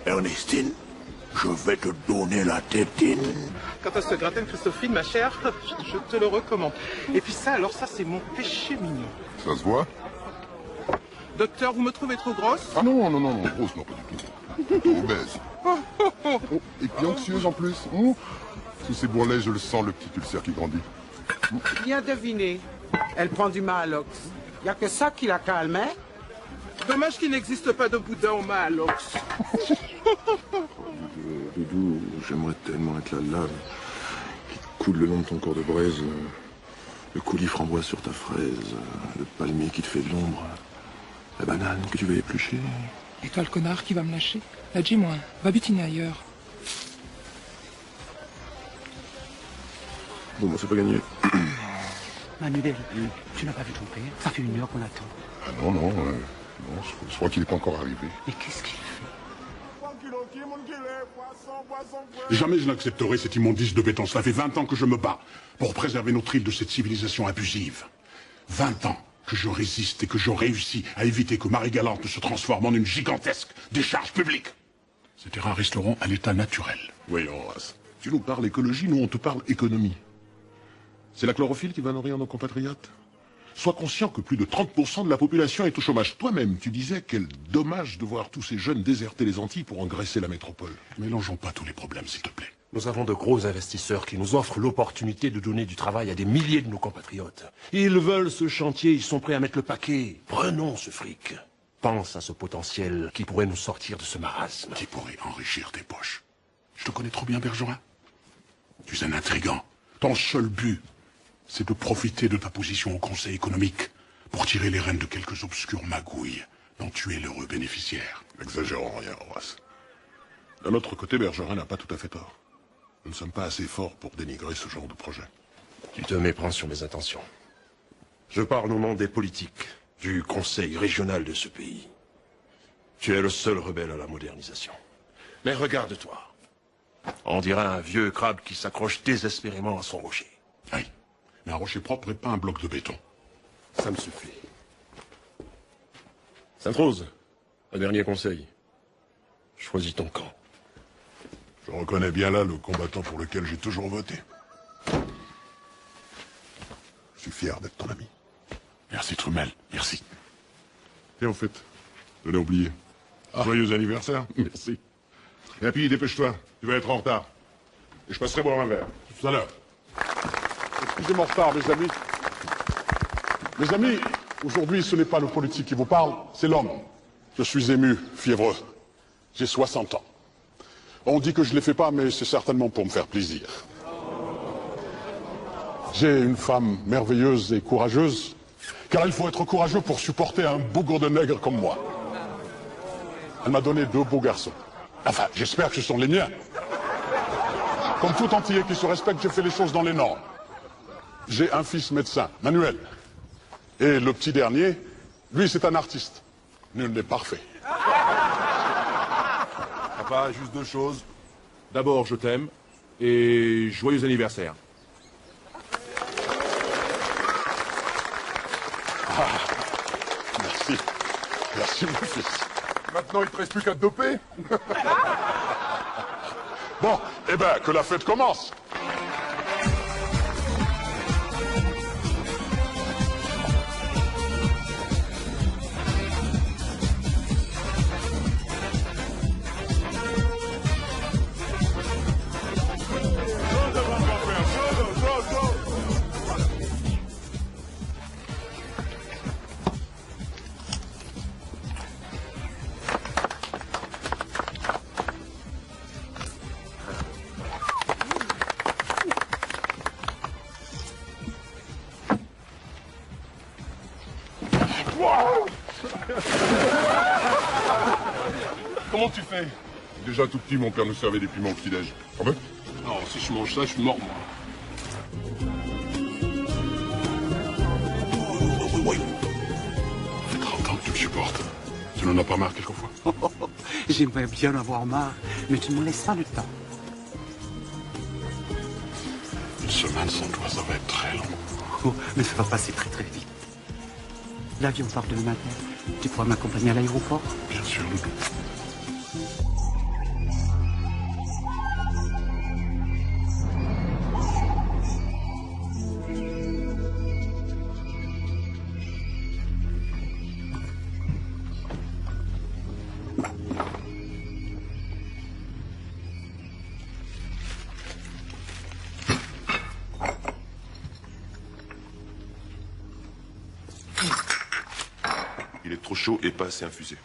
Ernestine, je vais te donner la tétine. Quant à ce gratin de Christophine, ma chère, je te le recommande. Et puis ça, alors ça, c'est mon péché mignon. Ça se voit? Docteur, vous me trouvez trop grosse? Ah non, grosse, non, pas du tout. Plutôt obèse. Oh, et puis anxieuse en plus. Sous ces bourrelets, je le sens, le petit ulcère qui grandit. Bien deviné. Elle prend du Maalox. Il n'y a que ça qui la calme, hein? Dommage qu'il n'existe pas de boudin au Maalox. Doudou, j'aimerais tellement être la lave qui coule le long de ton corps de braise, le coulis framboise sur ta fraise, le palmier qui te fait de l'ombre, la banane que tu vas éplucher. Et toi, le connard qui va me lâcher? La dis-moi, va butiner ailleurs. Bon, c'est pas gagné. Manuel, tu n'as pas vu ton père? Ça fait 1 heure qu'on attend. Ah non, je crois qu'il n'est pas encore arrivé. Mais qu'est-ce qu'il fait? Jamais je n'accepterai cette immondice de béton. Cela fait 20 ans que je me bats pour préserver notre île de cette civilisation abusive. 20 ans que je résiste et que je réussis à éviter que Marie-Galante se transforme en une gigantesque décharge publique. Ces terrains resteront à l'état naturel. Voyons, Horace, tu nous parles écologie, nous on te parle économie. C'est la chlorophylle qui va nourrir nos compatriotes. Sois conscient que plus de 30% de la population est au chômage. Toi-même, tu disais quel dommage de voir tous ces jeunes déserter les Antilles pour engraisser la métropole. Mélangeons pas tous les problèmes, s'il te plaît. Nous avons de gros investisseurs qui nous offrent l'opportunité de donner du travail à des milliers de nos compatriotes. Ils veulent ce chantier, ils sont prêts à mettre le paquet. Prenons ce fric. Pense à ce potentiel qui pourrait nous sortir de ce marasme. Qui pourrait enrichir tes poches. Je te connais trop bien, Bergerin. Tu es un intrigant. Ton seul but, c'est de profiter de ta position au Conseil économique pour tirer les rênes de quelques obscures magouilles dont tu es l'heureux bénéficiaire. N'exagérons rien, Horace. D'un autre côté, Bergerin n'a pas tout à fait tort. Nous ne sommes pas assez forts pour dénigrer ce genre de projet. Tu te méprends sur mes intentions. Je parle au nom des politiques, du conseil régional de ce pays. Tu es le seul rebelle à la modernisation. Mais regarde-toi. On dirait un vieux crabe qui s'accroche désespérément à son rocher. Oui, mais un rocher propre et pas un bloc de béton. Ça me suffit. Sainte-Rose, un dernier conseil. Choisis ton camp. Je reconnais bien là le combattant pour lequel j'ai toujours voté. Je suis fier d'être ton ami. Merci, Trumel, merci. Et en fait, je l'ai oublié. Joyeux anniversaire. Merci. Et puis, dépêche-toi, tu vas être en retard. Et je passerai boire un verre, tout à l'heure. Excusez mon retard, mes amis. Mes amis, aujourd'hui, ce n'est pas le politique qui vous parle, c'est l'homme. Je suis ému, fiévreux. J'ai 60 ans. On dit que je ne les fais pas, mais c'est certainement pour me faire plaisir. J'ai une femme merveilleuse et courageuse, car il faut être courageux pour supporter un bougre de nègre comme moi. Elle m'a donné 2 beaux garçons. Enfin, j'espère que ce sont les miens. Comme tout Antillais qui se respecte, j'ai fait les choses dans les normes. J'ai un fils médecin, Manuel. Et le petit dernier, lui, c'est un artiste. Nul n'est parfait. Papa, juste 2 choses. D'abord, je t'aime. Et joyeux anniversaire. Merci. Merci, mon fils. Maintenant, il ne te reste plus qu'à te doper. Bon, eh ben, que la fête commence. Comment tu fais? Déjà tout petit, mon père nous servait des piments au petit-déj. Ah ben? Non, si je mange ça, je suis mort, moi. Oui. Ça fait 30 ans que tu me supportes. Tu n'en as pas marre quelquefois? J'aimerais bien en avoir marre, mais tu ne me laisses pas le temps. Une semaine sans toi, ça va être très long. Oh, mais ça va passer très très vite. L'avion part demain matin. Tu pourras m'accompagner à l'aéroport? Bien sûr, Loulou. chaud et pas assez infusé.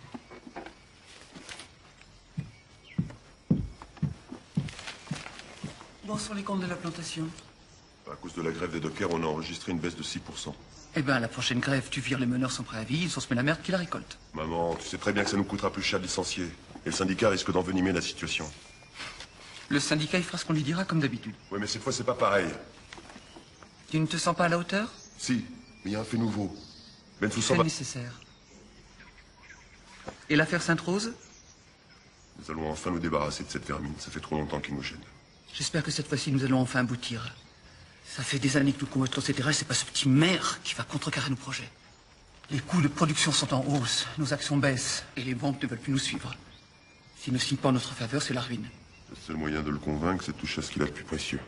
Où sont les comptes de la plantation? À cause de la grève des dockers, on a enregistré une baisse de 6%. Eh ben, à la prochaine grève, tu vires les meneurs sans préavis, ils sont se met la merde qui la récolte. Maman, tu sais très bien que ça nous coûtera plus cher de licencier. Et le syndicat risque d'envenimer la situation. Le syndicat, il fera ce qu'on lui dira, comme d'habitude. Oui, mais cette fois, c'est pas pareil. Tu ne te sens pas à la hauteur? Si, mais il y a un fait nouveau. C'est nécessaire. Et l'affaire Sainte-Rose? Nous allons enfin nous débarrasser de cette vermine. Ça fait trop longtemps qu'il nous gêne. J'espère que cette fois-ci, nous allons enfin aboutir. Ça fait des années que nous convotons ces terrains, c'est pas ce petit maire qui va contrecarrer nos projets. Les coûts de production sont en hausse, nos actions baissent, et les banques ne veulent plus nous suivre. S'ils ne signent pas en notre faveur, c'est la ruine. Le seul moyen de le convaincre, c'est de toucher à ce qu'il a de plus précieux.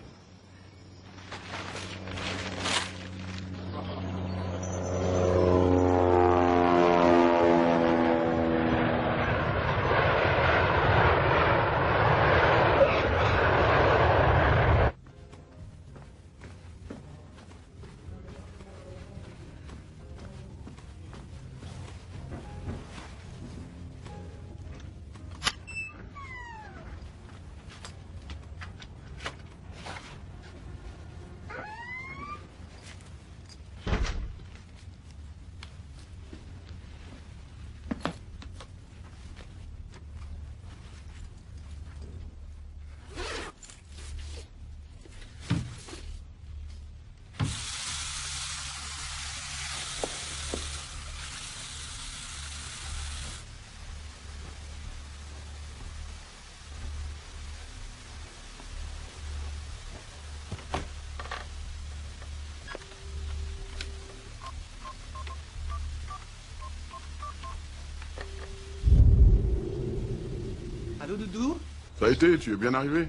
Allô, Doudou? Ça a été, tu es bien arrivé?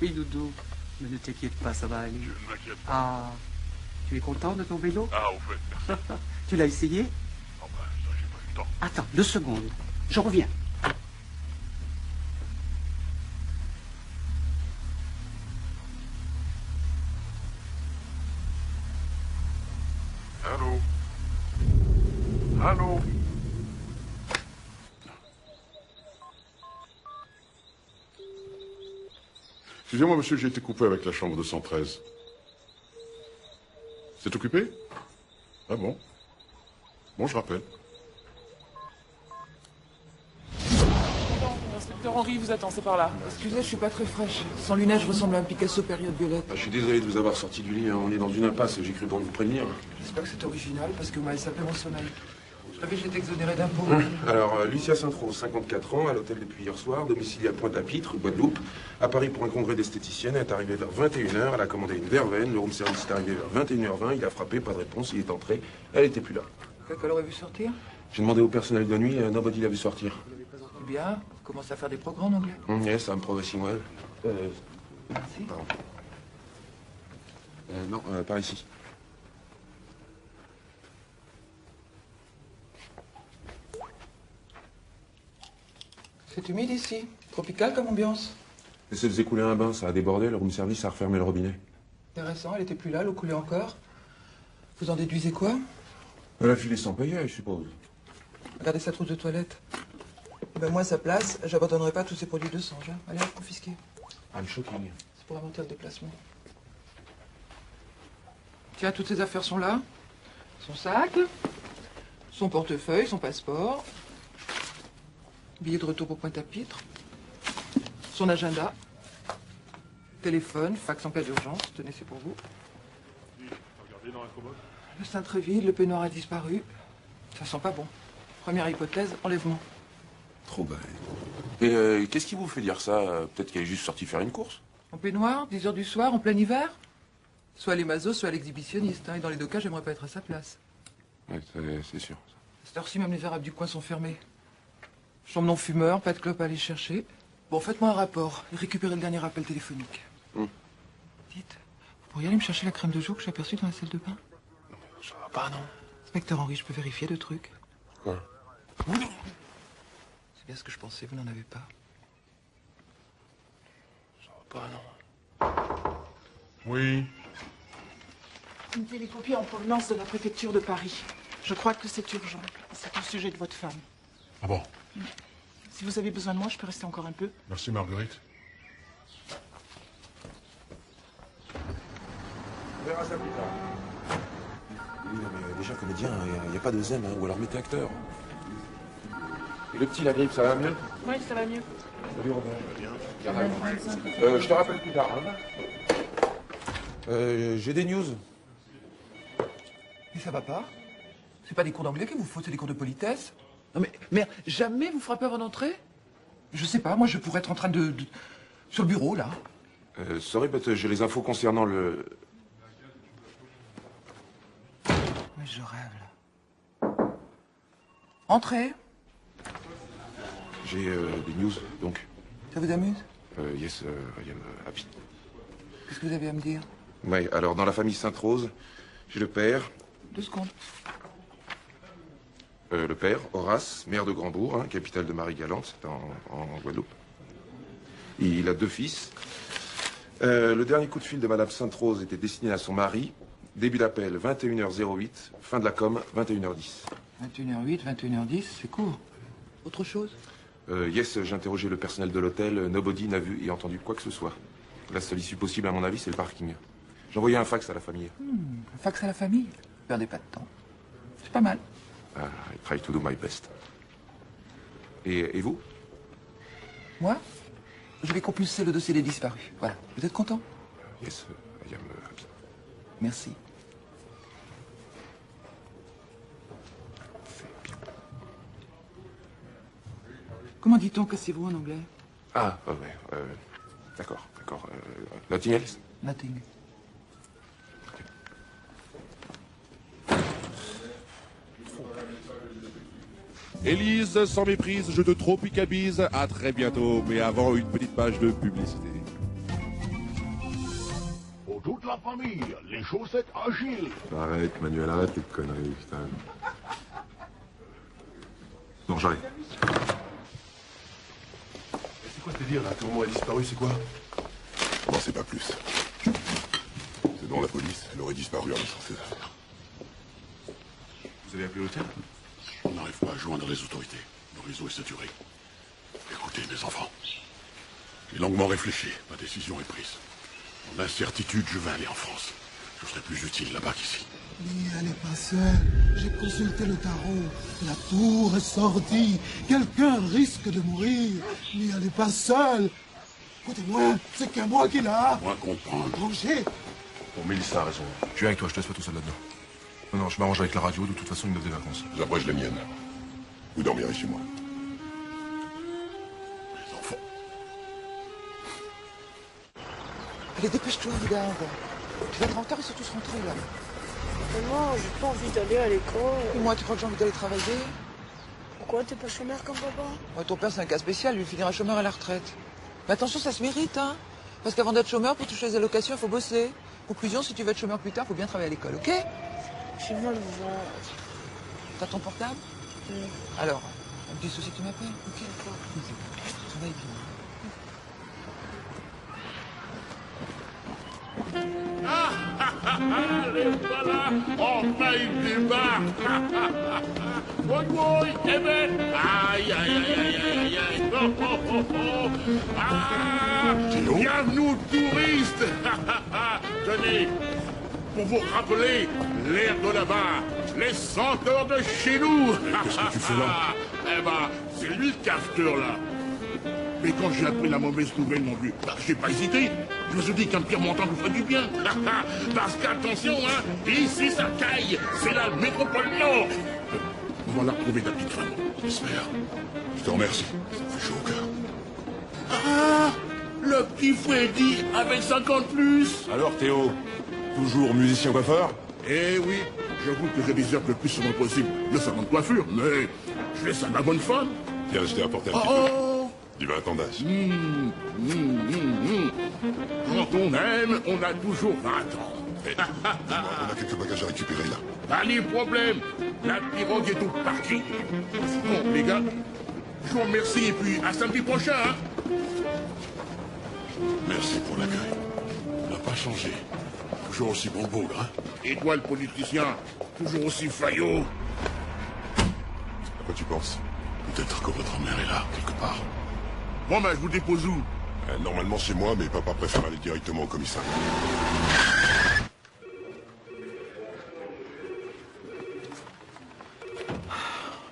Oui, Doudou. Mais ne t'inquiète pas, ça va aller. Je m'inquiète. Ah, tu es content de ton vélo? Ah, au fait, merci. Tu l'as essayé? Oh, ben, ça, j'ai pas eu le temps. Attends, 2 secondes. Je reviens. Allô? Allô? Excusez-moi, monsieur, j'ai été coupé avec la chambre 213. C'est occupé? Ah bon? Bon, je rappelle. L'inspecteur Henry vous attend, c'est par là. Excusez, je suis pas très fraîche. Sans lunettes, je ressemble à un Picasso période violette. Je suis désolé de vous avoir sorti du lit, hein. On est dans une impasse, j'ai cru bon de vous prévenir. J'espère que c'est original, parce que vous m'avez sapé mon sommeil. Je savais que j'étais exonéré d'impôts. Alors, Lucia Sainte-Rose, 54 ans, à l'hôtel depuis hier soir, domiciliée à Pointe-à-Pitre, Guadeloupe, à Paris pour un congrès d'esthéticienne, elle est arrivée vers 21h, elle a commandé une verveine, le room service est arrivé vers 21h20, il a frappé, pas de réponse, il est entré, elle était plus là. Qu'elle aurait vu sortir? J'ai demandé au personnel de nuit, nobody l'a vu sortir. Bien, vous commencez à faire des progrès en anglais. Yes, I'm progressing well. Merci. Pardon. Non, par ici. C'est humide ici. Tropical comme ambiance. Laissez faisait couler un bain, ça a débordé, le room service a refermé le robinet. Intéressant, elle était plus là, l'eau coulait encore. Vous en déduisez quoi? Elle a filé sans payer, je suppose. Regardez sa trousse de toilette. Eh ben moi, à sa place, j'abandonnerai pas tous ces produits de change. Hein. Allez, confisquez. I'm shocking. C'est pour inventer le déplacement. Tiens, toutes ses affaires sont là. Son sac, son portefeuille, son passeport, billet de retour pour Pointe-à-Pitre, son agenda, téléphone, fax en cas d'urgence. Tenez, c'est pour vous. Le cintre est vide, le peignoir a disparu. Ça sent pas bon. Première hypothèse, enlèvement. Trop bête. Et qu'est-ce qui vous fait dire ça? Peut-être qu'elle est juste sortie faire une course? En peignoir, 10 heures du soir, en plein hiver. Soit les masos, soit l'exhibitionniste. Hein. Et dans les deux cas, j'aimerais pas être à sa place. Ouais, c'est sûr. À cette heure-ci, même les arables du coin sont fermés. Chambre non fumeur, pas de clope à aller chercher. Bon, faites-moi un rapport et récupérez le dernier appel téléphonique. Dites, vous pourriez aller me chercher la crème de jour que j'ai aperçue dans la salle de bain? Ça va pas, non? Inspecteur Henry, je peux vérifier 2 trucs? Quoi? C'est bien ce que je pensais, vous n'en avez pas. Ça va pas, non? Oui. Une télécopie en provenance de la préfecture de Paris. Je crois que c'est urgent. C'est au sujet de votre femme. Ah bon? Si vous avez besoin de moi, je peux rester encore un peu. Merci, Marguerite. On verra ça plus tard. Oui, mais déjà comédien, il n'y a pas de zen, hein, ou alors mettez acteur. Et le petit, la grippe, ça va mieux? Oui, ça va mieux. Salut Robert. Bien. Je te rappelle plus tard. Hein. J'ai des news. Mais ça va pas? C'est pas des cours d'anglais qu'il vous faut, c'est des cours de politesse. Non mais, merde, jamais vous frappez avant d'entrer? Je sais pas, moi je pourrais être en train de... sur le bureau, là. Sorry, but j'ai les infos concernant le... Mais je rêve, là. Entrez. J'ai des news, donc. Ça vous amuse? Yes, I am happy. Qu'est-ce que vous avez à me dire? Ouais, alors dans la famille Sainte-Rose, j'ai le père. 2 secondes. Le père, Horace, maire de Grandbourg, hein, capitale de Marie-Galante, c'est en Guadeloupe. Il a 2 fils. Le dernier coup de fil de Madame Sainte-Rose était destiné à son mari. Début d'appel, 21h08. Fin de la com, 21h10. 21h08, 21h10, c'est court. Autre chose? Yes, j'ai interrogé le personnel de l'hôtel. Nobody n'a vu et entendu quoi que ce soit. La seule issue possible, à mon avis, c'est le parking. J'ai envoyé un fax à la famille. Un fax à la famille? Perdez pas de temps. C'est pas mal. I try to do my best. Et vous? Moi? Je vais compulser le dossier des disparus. Voilà. Vous êtes content? Yes, I am happy. Merci. Comment dit-on cassez-vous en anglais? Ah, ouais, d'accord. Nothing else? Nothing. Élise, sans méprise, je te tropicabise. À très bientôt, mais avant une petite page de publicité. Pour toute la famille, les chaussettes agiles. Arrête, Manuel, arrête tes conneries, putain. Non, j'arrive. C'est quoi te dire là? Ton moment est disparu, c'est quoi? Non, c'est pas plus. C'est dans la police, elle aurait disparu en laissant ses affaires. Vous avez appelé l'hôtel? On n'arrive pas à joindre les autorités. Le réseau est saturé. Écoutez, mes enfants. J'ai longuement réfléchi. Ma décision est prise. En incertitude, je vais aller en France. Je serai plus utile là-bas qu'ici. N'y allez pas seul. J'ai consulté le tarot. La tour est sortie. Quelqu'un risque de mourir. N'y allez pas seul. Écoutez-moi, c'est qu'un moi qui l'a. Moi comprendre. Roger. Bon, Mélissa a raison. Je viens avec toi, je te laisse pas tout seul là-dedans. Non, je m'arrange avec la radio, de toute façon, il me donne des vacances. J'abrège les miennes. Vous dormirez chez moi. Les enfants. Allez, dépêche-toi, regarde. Tu vas être en retard, ils sont tous rentrés, là. Maman, j'ai pas envie d'aller à l'école. Et moi, tu crois que j'ai envie d'aller travailler? Pourquoi t'es pas chômeur comme papa? Ouais, ton père, c'est un cas spécial, lui, il finira chômeur à la retraite. Mais attention, ça se mérite, hein. Parce qu'avant d'être chômeur, pour toucher les allocations, il faut bosser. Conclusion, si tu veux être chômeur plus tard, il faut bien travailler à l'école, ok? J'ai mal au ventre. T'as ton portable? Alors, un petit souci, tu m'appelles, ok? Travaille bien. Les voilà, enfin il débarque. Woy woy, eh ben, aïe, aïe, aïe, aïe, aïe, aïe, oh, oh, oh, oh. Ah, bienvenue touristes. Tenez, pour vous rappeler l'air de là-bas, les senteurs de chez nous. Qu'est-ce que tu fais là? Eh ben, c'est lui le cafeteur là. Mais quand j'ai appris la mauvaise nouvelle, mon vieux, j'ai pas hésité. Je me suis dit qu'un pire montant vous ferait du bien. Parce qu'attention, hein, ici ça caille. C'est la métropole Nord. On va la retrouver, ta petite femme. J'espère. Je te remercie. Ça me fait chaud au cœur. Ah, le petit Freddy avec 50 plus. Alors Théo, toujours musicien coiffeur? Eh oui, j'avoue que je déserte le plus souvent possible le salon de coiffure, mais je fais ça à ma bonne femme. Tiens, je t'ai apporté un petit peu. Du vin à ton âge. Quand on aime, on a toujours 20 ans. On a quelques bagages à récupérer là. Pas de problème. La pirogue est au parking. Bon, les gars, je vous remercie et puis à samedi prochain. Hein. Merci pour l'accueil. On n'a pas changé. Toujours aussi bon bougre, hein. Et toi, le politicien, toujours aussi faillot. Quoi tu penses? Peut-être que votre mère est là, quelque part. Bon, ben, je vous dépose où? Normalement c'est moi, mais papa préfère aller directement au commissariat.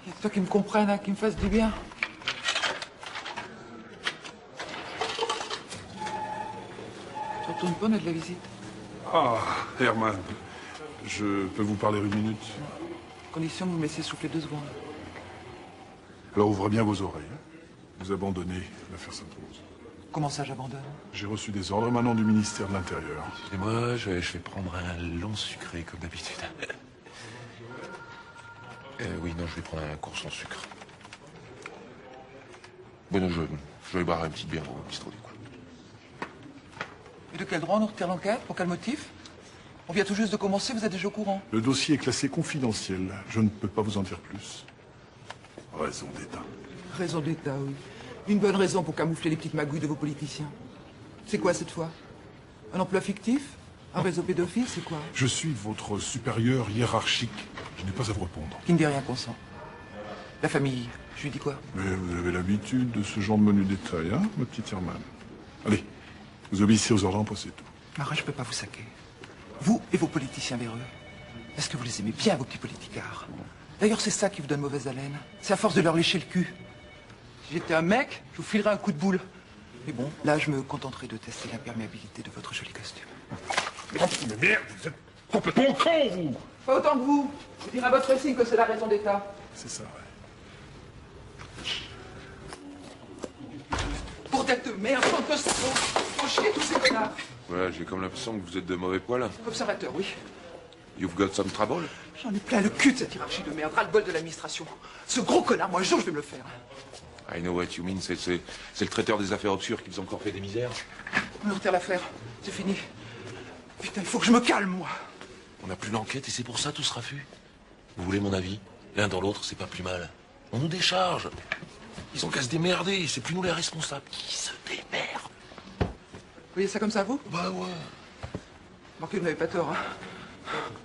Il y a toi qui me comprenne, hein, qui me fasse du bien. Tu retournes pas, on a de la visite. Ah, Herman, je peux vous parler une minute? Condition que vous me laissiez souffler 2 secondes. Alors ouvrez bien vos oreilles. Vous abandonnez l'affaire Sainte-Rose. Comment ça, j'abandonne? J'ai reçu des ordres émanant du ministère de l'Intérieur. Excusez-moi, je vais prendre un long sucré, comme d'habitude. Oui, non, je vais prendre un court sans sucre. Bon, non, je vais boire une petite bière au bistrot du coin. Et de quel droit on nous retire l'enquête? Pour quel motif? On vient tout juste de commencer, vous êtes déjà au courant. Le dossier est classé confidentiel. Je ne peux pas vous en dire plus. Raison d'État. Raison d'État, oui. Une bonne raison pour camoufler les petites magouilles de vos politiciens. C'est quoi cette fois? Un emploi fictif? Un réseau pédophile, c'est quoi? Je suis votre supérieur hiérarchique. Je n'ai pas à vous répondre. Qui ne dit rien consent. La famille, je lui dis quoi? Mais vous avez l'habitude de ce genre de menu détail, hein, ma petite Herman? Allez, vous obéissez aux ordres, c'est tout. Marin, je peux pas vous saquer. Vous et vos politiciens véreux. Est-ce que vous les aimez bien, vos petits politicards? D'ailleurs, c'est ça qui vous donne mauvaise haleine. C'est à force de leur lécher le cul. Si j'étais un mec, je vous filerais un coup de boule. Mais bon, là, je me contenterai de tester l'imperméabilité de votre joli costume. Mais merde, vous êtes complètement con, vous! Pas autant que vous. Je dirais à votre signe que c'est la raison d'État. C'est ça, ouais. Bordel de merde, sans que ça faut chier tous ces connards. Ouais, j'ai comme l'impression que vous êtes de mauvais poil. Observateur, oui. You've got some trouble? J'en ai plein le cul de cette hiérarchie de merde, ras-le-bol de l'administration. Ce gros connard, moi, un jour, je vais me le faire. I know what you mean, c'est le traiteur des affaires obscures qui vous a encore fait des misères. On nous retire l'affaire, c'est fini. Putain, il faut que je me calme, moi. On n'a plus l'enquête et c'est pour ça tout ce raffut. Vous voulez mon avis? L'un dans l'autre, c'est pas plus mal. On nous décharge. Ils ont qu'à se démerder, c'est plus nous les responsables. Qui se démerdent? Vous voyez ça comme ça, vous? Bah ouais. Bon, que vous n'avez pas tort, hein.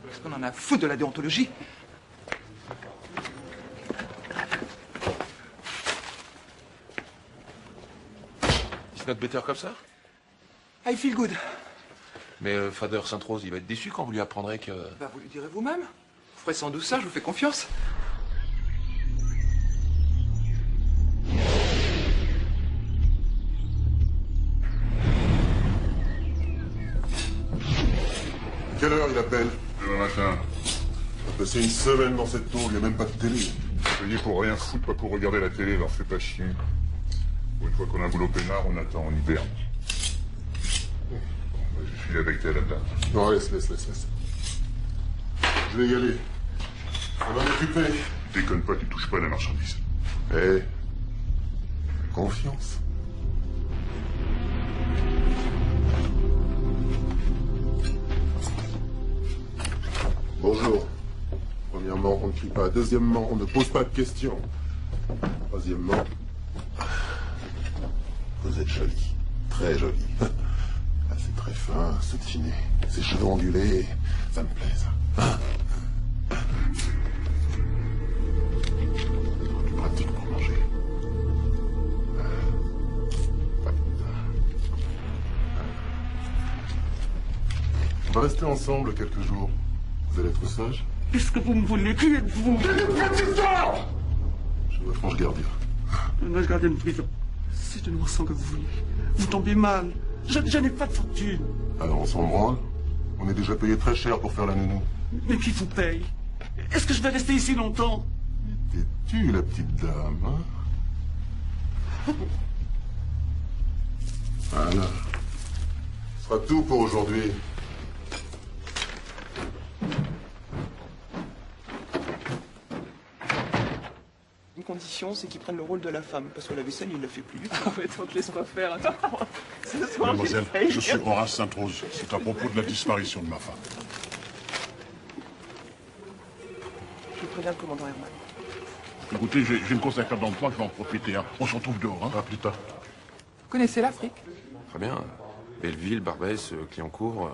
Parce qu'on en a à foutre de la déontologie. It's not better comme ça? I feel good. Mais Father Sainte-Rose, il va être déçu quand vous lui apprendrez que... Bah, vous lui direz vous-même. Vous ferez sans doute ça, je vous fais confiance. Quelle heure il appelle? Demain matin. On a passé une semaine dans cette tour, il n'y a même pas de télé. Payé pour rien foutre, pas pour regarder la télé, leur fait pas chier. Pour une fois qu'on a un boulot peinard, on attend, on hiberne. Bon, bah, je suis avec elle là-dedans. Non, laisse. Je vais y aller. Ça va m'occuper. Déconne pas, tu touches pas à la marchandise. Eh, confiance. Bonjour. Premièrement, on ne crie pas. Deuxièmement, on ne pose pas de questions. Troisièmement, vous êtes jolie. Très jolie. Ah, c'est très fin, sautiné. Ses cheveux ondulés, ça me plaît, ça. C'est pratique pour manger. On va rester ensemble quelques jours. Vous allez être sage? Qu'est-ce que vous me voulez? Qui êtes-vous? Je suis votre ange gardien. Un ange gardien de prison. C'est de sang que vous voulez. Vous tombez mal. Je n'ai pas de fortune. Alors on s'en branle. On est déjà payé très cher pour faire la nounou. Mais qui vous paye? Est-ce que je vais rester ici longtemps? T'es-tu la petite dame, hein? Voilà. Ce sera tout pour aujourd'hui. Une condition, c'est qu'ils prennent le rôle de la femme, parce que la vaisselle, il la fait plus du tout. Ah ouais, donc laisse-moi faire. Attends. Ce soir, Mademoiselle, j'essaye. je suis Horace Sainte-Rose. C'est à propos de la disparition de ma femme. Je préviens le commandant Herman. Écoutez, j'ai une consacrée d'emploi, je vais en profiter. Hein. On se retrouve dehors, hein. À plus tard. Vous connaissez l'Afrique? Très bien. Belleville, Barbès, Clignancourt.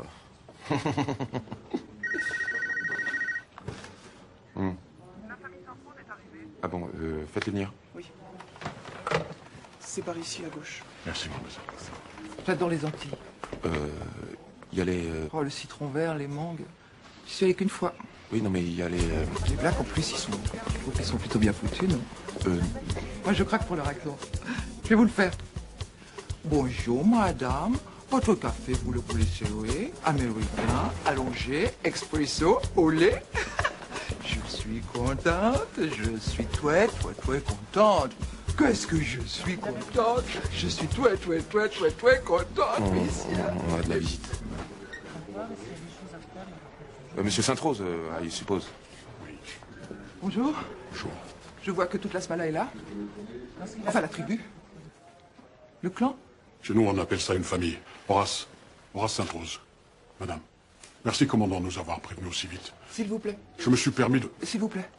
Ah bon, faites-le venir. Oui. C'est par ici, à gauche. Merci, mademoiselle. J'adore les Antilles. Il y a les... Oh, le citron vert, les mangues. J'y suis allé qu'une fois. Oui, non, mais il y a les... Les Blacks, en plus, ils sont plutôt bien foutus, non Moi, je craque pour leur accent. Je vais vous le faire. Bonjour, madame. Votre café, vous le voulez serrer? Américain, allongé, expresso, au lait? Je suis contente, je suis très contente. Qu'est-ce que je suis contente? Je suis très contente, Messieurs. On a de la visite. Monsieur Sainte-Rose, I suppose. Bonjour. Bonjour. Je vois que toute la Smala est là. Enfin, la tribu. Le clan. Chez nous, on appelle ça une famille. Horace Sainte-Rose. Madame, merci, commandant, de nous avoir prévenus aussi vite. S'il vous plaît. Je me suis permis de... S'il vous plaît.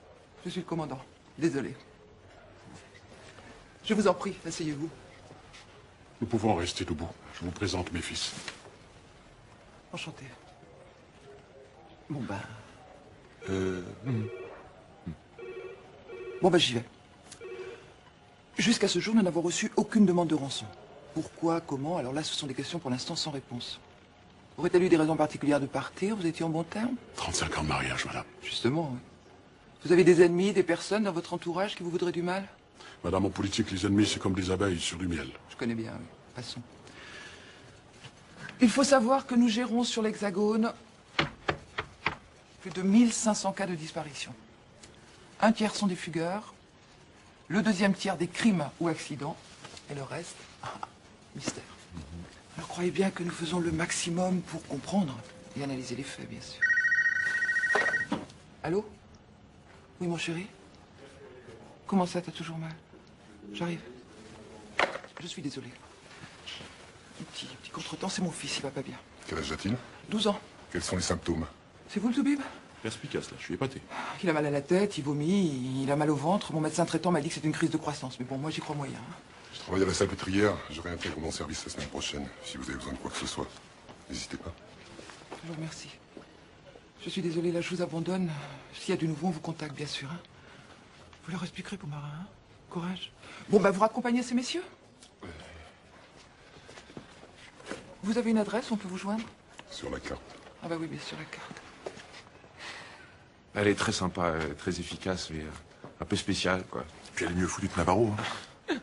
Je suis le commandant. Désolé. Je vous en prie, asseyez-vous. Nous pouvons rester debout. Je vous présente mes fils. Enchanté. Bon, ben... Bon, ben, j'y vais. Jusqu'à ce jour, nous n'avons reçu aucune demande de rançon. Pourquoi, comment? Alors là, ce sont des questions pour l'instant sans réponse. Aurait-elle eu des raisons particulières de partir? Vous étiez en bon terme? 35 ans de mariage, madame. Justement, oui. Vous avez des ennemis, des personnes dans votre entourage qui vous voudraient du mal? Madame, en politique, les ennemis, c'est comme des abeilles sur du miel. Je connais bien, oui. Passons. Il faut savoir que nous gérons sur l'Hexagone plus de 1500 cas de disparition. Un tiers sont des fugueurs, le deuxième tiers des crimes ou accidents, et le reste, mystère. Alors croyez bien que nous faisons le maximum pour comprendre et analyser les faits, bien sûr. Allô? Oui, mon chéri? Comment ça, t'as toujours mal? J'arrive. Je suis désolé. Un petit contretemps, c'est mon fils, il va pas bien. Quel âge a-t-il? 12 ans. Quels sont les symptômes? C'est vous le Toubib? Perspicace, là, je suis épaté. Il a mal à la tête, il vomit, il a mal au ventre. Mon médecin traitant m'a dit que c'est une crise de croissance. Mais bon, moi, j'y crois moyen. Je travaille à la Salpêtrière. Je réintègre mon service la semaine prochaine. Si vous avez besoin de quoi que ce soit, n'hésitez pas. Je vous remercie. Je suis désolé, là, je vous abandonne. S'il y a du nouveau, on vous contacte, bien sûr. Hein. Vous leur expliquerez, pour marin, hein? Courage. Bon, bah, vous raccompagnez ces messieurs? Vous avez une adresse, on peut vous joindre? Sur la carte. Ah bah oui, bien sûr, la carte. Elle est très sympa, très efficace, mais un peu spéciale, quoi. Puis elle est mieux foutue que Navarro. Hein.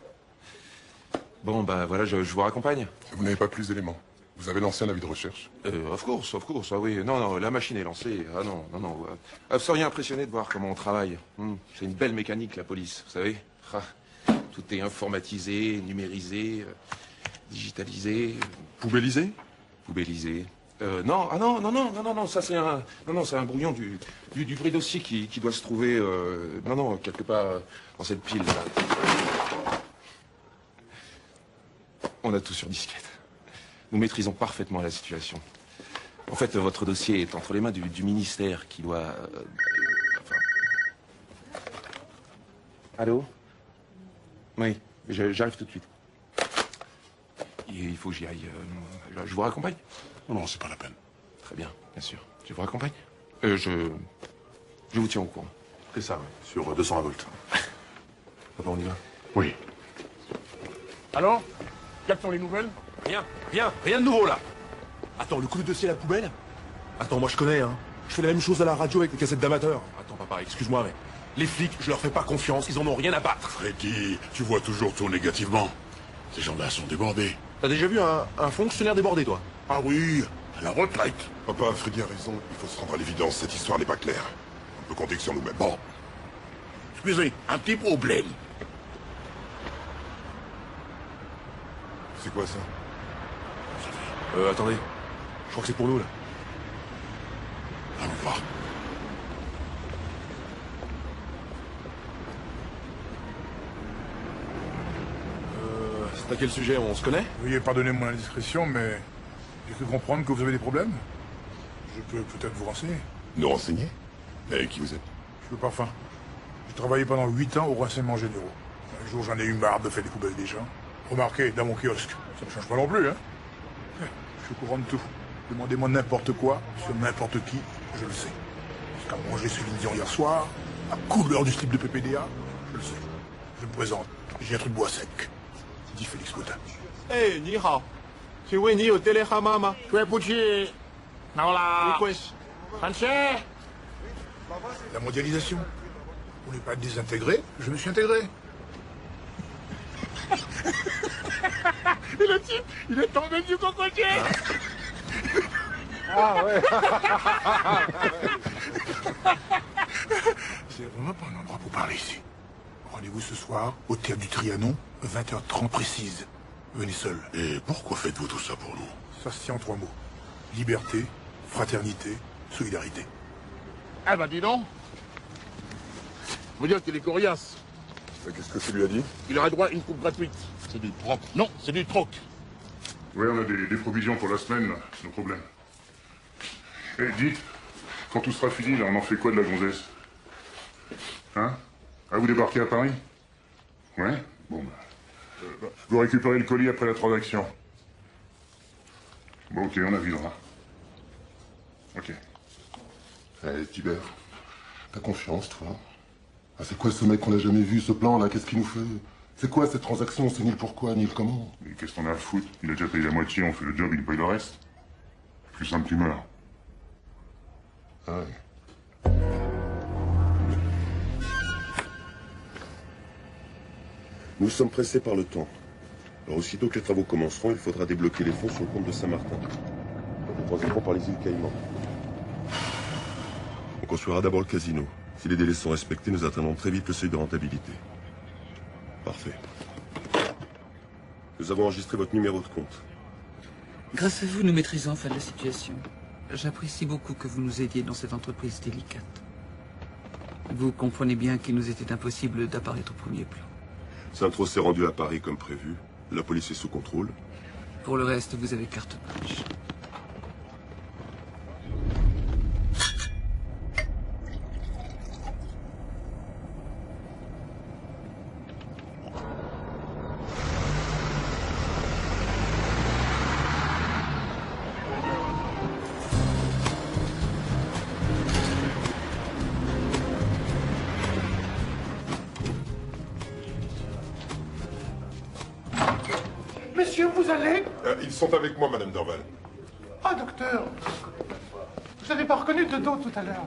Bon, bah voilà, je vous raccompagne. Vous n'avez pas plus d'éléments. Vous avez lancé un avis de recherche? Of course, ah oui. Non, la machine est lancée. Ah non. Vous seriez impressionné de voir comment on travaille. C'est une belle mécanique, la police, vous savez. Ah, tout est informatisé, numérisé, digitalisé. Poubellisé? Poubellisé. Non, ça c'est un brouillon du vrai dossier qui doit se trouver, quelque part dans cette pile là. On a tout sur disquette. Nous maîtrisons parfaitement la situation. En fait, votre dossier est entre les mains du ministère qui doit... Allô? Oui, j'arrive tout de suite. Il faut que j'y aille. Je vous raccompagne? Non, c'est pas la peine. Très bien, bien sûr. Je vous raccompagne? Je vous tiens au courant. C'est ça, oui. Sur 220 volts. Papa, on y va? Oui. Alors? Quelles sont les nouvelles? Rien de nouveau, là. Attends, le coup de dossier à la poubelle? Attends, moi je connais, hein. Je fais la même chose à la radio avec les cassettes d'amateurs. Attends, papa, excuse-moi, mais... Les flics, je leur fais pas confiance, ils en ont rien à battre. Freddy, tu vois toujours tout négativement. Ces gens-là sont débordés. T'as déjà vu un fonctionnaire débordé, toi? Ah oui, à la retraite. Papa, Freddy a raison. Il faut se rendre à l'évidence. Cette histoire n'est pas claire. On peut compter que sur nous-mêmes. Bon. Excusez, un petit problème. C'est quoi ça? Attendez. Je crois que c'est pour nous, là. Allons voir. C'est à quel sujet? On se connaît? Veuillez pardonner mon indiscrétion, mais j'ai cru comprendre que vous avez des problèmes. Je peux peut-être vous renseigner. Nous renseigner? Et qui vous êtes? Je veux parfum. J'ai travaillé pendant 8 ans au renseignement généraux. Un jour, j'en ai eu marre de faire des poubelles des gens. Remarquez, dans mon kiosque, ça ne change pas non plus, hein. Je suis au courant de tout. Demandez-moi n'importe quoi, sur n'importe qui, je le sais. Jusqu'à manger celui hier soir, la couleur du slip de PPDA, Je le sais. Je me présente. J'ai un truc de bois sec. Dit Félix Cotin. 哎，你好，请问你有电话号码吗？对不起，劳拉。没关系。Français. La mondialisation. On n'est pas désintégré, je me suis intégré. Et le type, il est tombé du cocotier. Ah ouais. C'est vraiment pas un endroit pour parler ici. Rendez-vous ce soir au théâtre du Trianon, 20h30 précise. Venez seul. Et pourquoi faites-vous tout ça pour nous? Ça se tient en 3 mots. Liberté, fraternité, solidarité. Ah bah dis donc. Vous dire qu'il est coriace. Qu'est-ce que tu lui as dit? Il aura droit à une coupe gratuite. C'est du troc. Non, c'est du troc. Oui, on a des provisions pour la semaine, nos problèmes. Eh, dites, quand tout sera fini, là, on en fait quoi de la gonzesse? Hein? Ah, vous débarquez à Paris? Ouais? Bon, bah... vous récupérez le colis après la transaction. Bon, ok, on avisera. Ok. Eh, Tibère, t'as confiance, toi? Ah, c'est quoi ce mec qu'on n'a jamais vu, ce plan-là? Qu'est-ce qu'il nous fait? C'est quoi cette transaction? C'est ni le pourquoi, ni le comment? Et qu'est-ce qu'on a à foutre? Il a déjà payé la moitié, on fait le job, il paye le reste. Plus simple, tu meurs. Ah ouais. Nous sommes pressés par le temps. Alors aussitôt que les travaux commenceront, il faudra débloquer les fonds sur le compte de Saint-Martin. Nous transigerons par les îles Caïmans. On construira d'abord le casino. Si les délais sont respectés, nous atteindrons très vite le seuil de rentabilité. Parfait. Nous avons enregistré votre numéro de compte. Grâce à vous, nous maîtrisons enfin la situation. J'apprécie beaucoup que vous nous aidiez dans cette entreprise délicate. Vous comprenez bien qu'il nous était impossible d'apparaître au premier plan. Saint-Tro s'est rendu à Paris comme prévu. La police est sous contrôle. Pour le reste, vous avez carte blanche. Messieurs, vous allez? Ils sont avec moi, Madame Dorval. Ah, docteur. Je n'avais pas reconnu de dos tout à l'heure.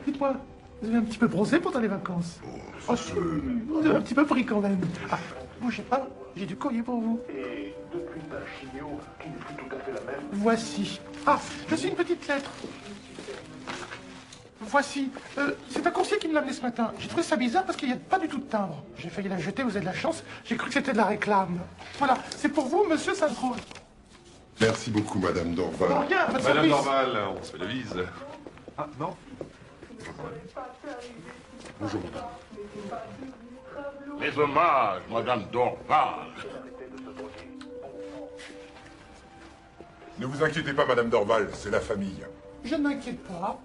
Dites-moi, vous avez un petit peu bronzé pendant les vacances? Oh, si, vous avez un petit peu pris quand même. Ah, bougez pas, j'ai du courrier pour vous. Et depuis ta chimio, qui n'est plus tout à fait la même. Voici. Ah, voici une petite lettre. Voici. C'est un coursier qui me l'a amené ce matin. J'ai trouvé ça bizarre parce qu'il n'y a pas du tout de timbre. J'ai failli la jeter, vous avez de la chance. J'ai cru que c'était de la réclame. Voilà, c'est pour vous, monsieur Saint-Tro. Merci beaucoup, Madame Dorval. Non, rien, votre Madame service. Dorval, on se fait la bise. Ah, non. Bonjour, madame. Mes hommages, Madame Dorval. Ne vous inquiétez pas, Madame Dorval, c'est la famille. Je ne m'inquiète pas.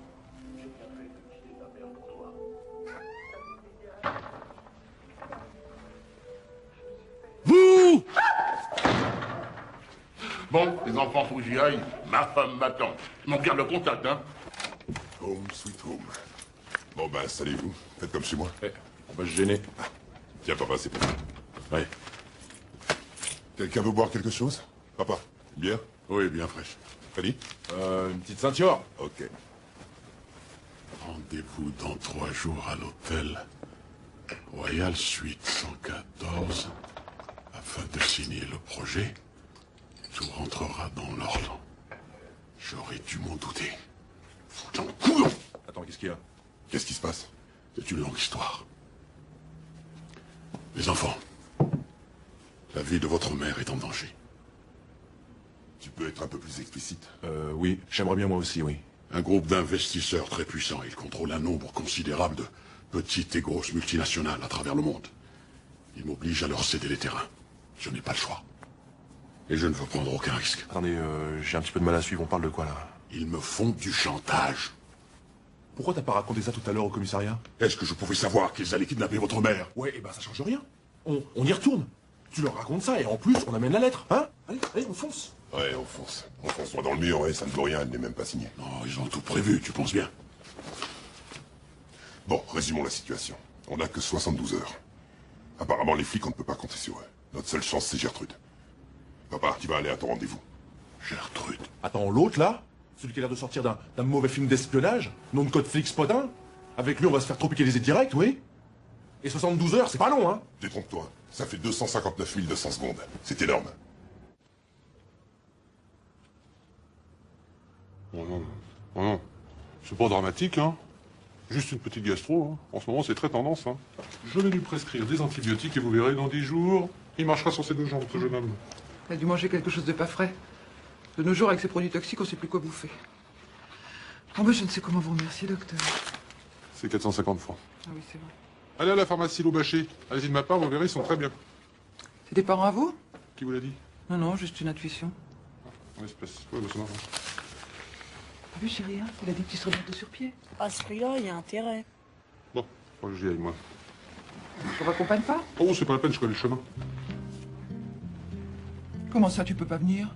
Vous! Bon, les enfants, faut que j'y aille. Ma femme m'attend. On garde le contact, hein. Home, sweet home. Bon, ben, installez-vous. Faites comme chez moi. On va se gêner. Tiens, papa, c'est pour toi. Ouais. Quelqu'un veut boire quelque chose? Papa, une bière? Oui, bien fraîche. Freddy? Une petite ceinture. Ok. Rendez-vous dans 3 jours à l'hôtel Royal Suite 114 afin de signer le projet. Tout rentrera dans l'ordre. J'aurais dû m'en douter. Foutant couillon! Attends, qu'est-ce qu'il y a? Qu'est-ce qui se passe? C'est une longue histoire. Les enfants, la vie de votre mère est en danger. Tu peux être un peu plus explicite? Oui, j'aimerais bien moi aussi, oui. Un groupe d'investisseurs très puissants. Ils contrôlent un nombre considérable de petites et grosses multinationales à travers le monde. Ils m'obligent à leur céder les terrains. Je n'ai pas le choix. Et je ne veux prendre aucun risque. Attendez, j'ai un petit peu de mal à suivre. On parle de quoi, là? Ils me font du chantage. Pourquoi t'as pas raconté ça tout à l'heure au commissariat? Est-ce que je pouvais savoir qu'ils allaient kidnapper votre mère? Ouais, et ben ça change rien. On y retourne. Tu leur racontes ça et en plus, on amène la lettre, hein? Allez, on fonce. Ouais, on fonce. On fonce droit dans le mur, ouais, ça ne vaut rien, elle n'est même pas signée. Non, ils ont tout prévu, tu penses bien. Bon, résumons la situation. On n'a que 72 heures. Apparemment, les flics, on ne peut pas compter sur eux. Notre seule chance, c'est Gertrude. Papa, tu vas aller à ton rendez-vous. Gertrude. Attends, l'autre, là? Celui qui a l'air de sortir d'un mauvais film d'espionnage? Nom de code flic Spodin? Avec lui, on va se faire tropicaliser direct, oui? Et 72 heures, c'est pas long, hein? Détrompe-toi. Ça fait 259 200 secondes. C'est énorme. Oh non. Oh non. C'est pas dramatique, hein. Juste une petite gastro, hein. En ce moment, c'est très tendance, hein. Je vais lui prescrire des antibiotiques et vous verrez, dans 10 jours, il marchera sur ses deux jambes, ce jeune homme. Il a dû manger quelque chose de pas frais. De nos jours, avec ces produits toxiques, on sait plus quoi bouffer. Oh, mais je ne sais comment vous remercier, docteur. C'est 450 francs. Ah oui, c'est vrai. Allez à la pharmacie Loubaché. Allez-y de ma part, vous verrez, ils sont très bien. C'est des parents à vous? Qui vous l'a dit? Non, non, juste une intuition. En espèce. Ouais, bah, c'est marrant. T'as vu, chérie, hein? Il a des petits remettre de sur pied. À ce prix-là, il y a intérêt. Bon, moi j'y aille, moi. On m'accompagne pas? Oh, c'est pas la peine, je connais le chemin. Comment ça, tu peux pas venir?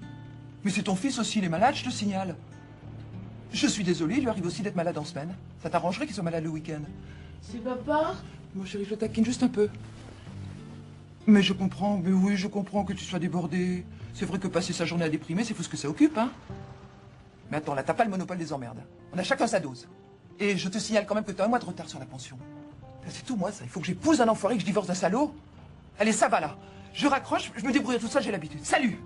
Mais c'est ton fils aussi, il est malade, je te signale. Je suis désolée, il lui arrive aussi d'être malade en semaine. Ça t'arrangerait qu'il soit malade le week-end? C'est papa? Mon chéri, je le taquine juste un peu. Mais je comprends, mais oui, je comprends que tu sois débordé. C'est vrai que passer sa journée à déprimer, c'est fou ce que ça occupe, hein. Mais attends, là, t'as pas le monopole des emmerdes. On a chacun sa dose. Et je te signale quand même que t'as un mois de retard sur la pension. C'est tout, moi, ça. Il faut que j'épouse un enfoiré, que je divorce d'un salaud. Allez, ça va, là. Je raccroche, je me débrouille tout ça, j'ai l'habitude. Salut!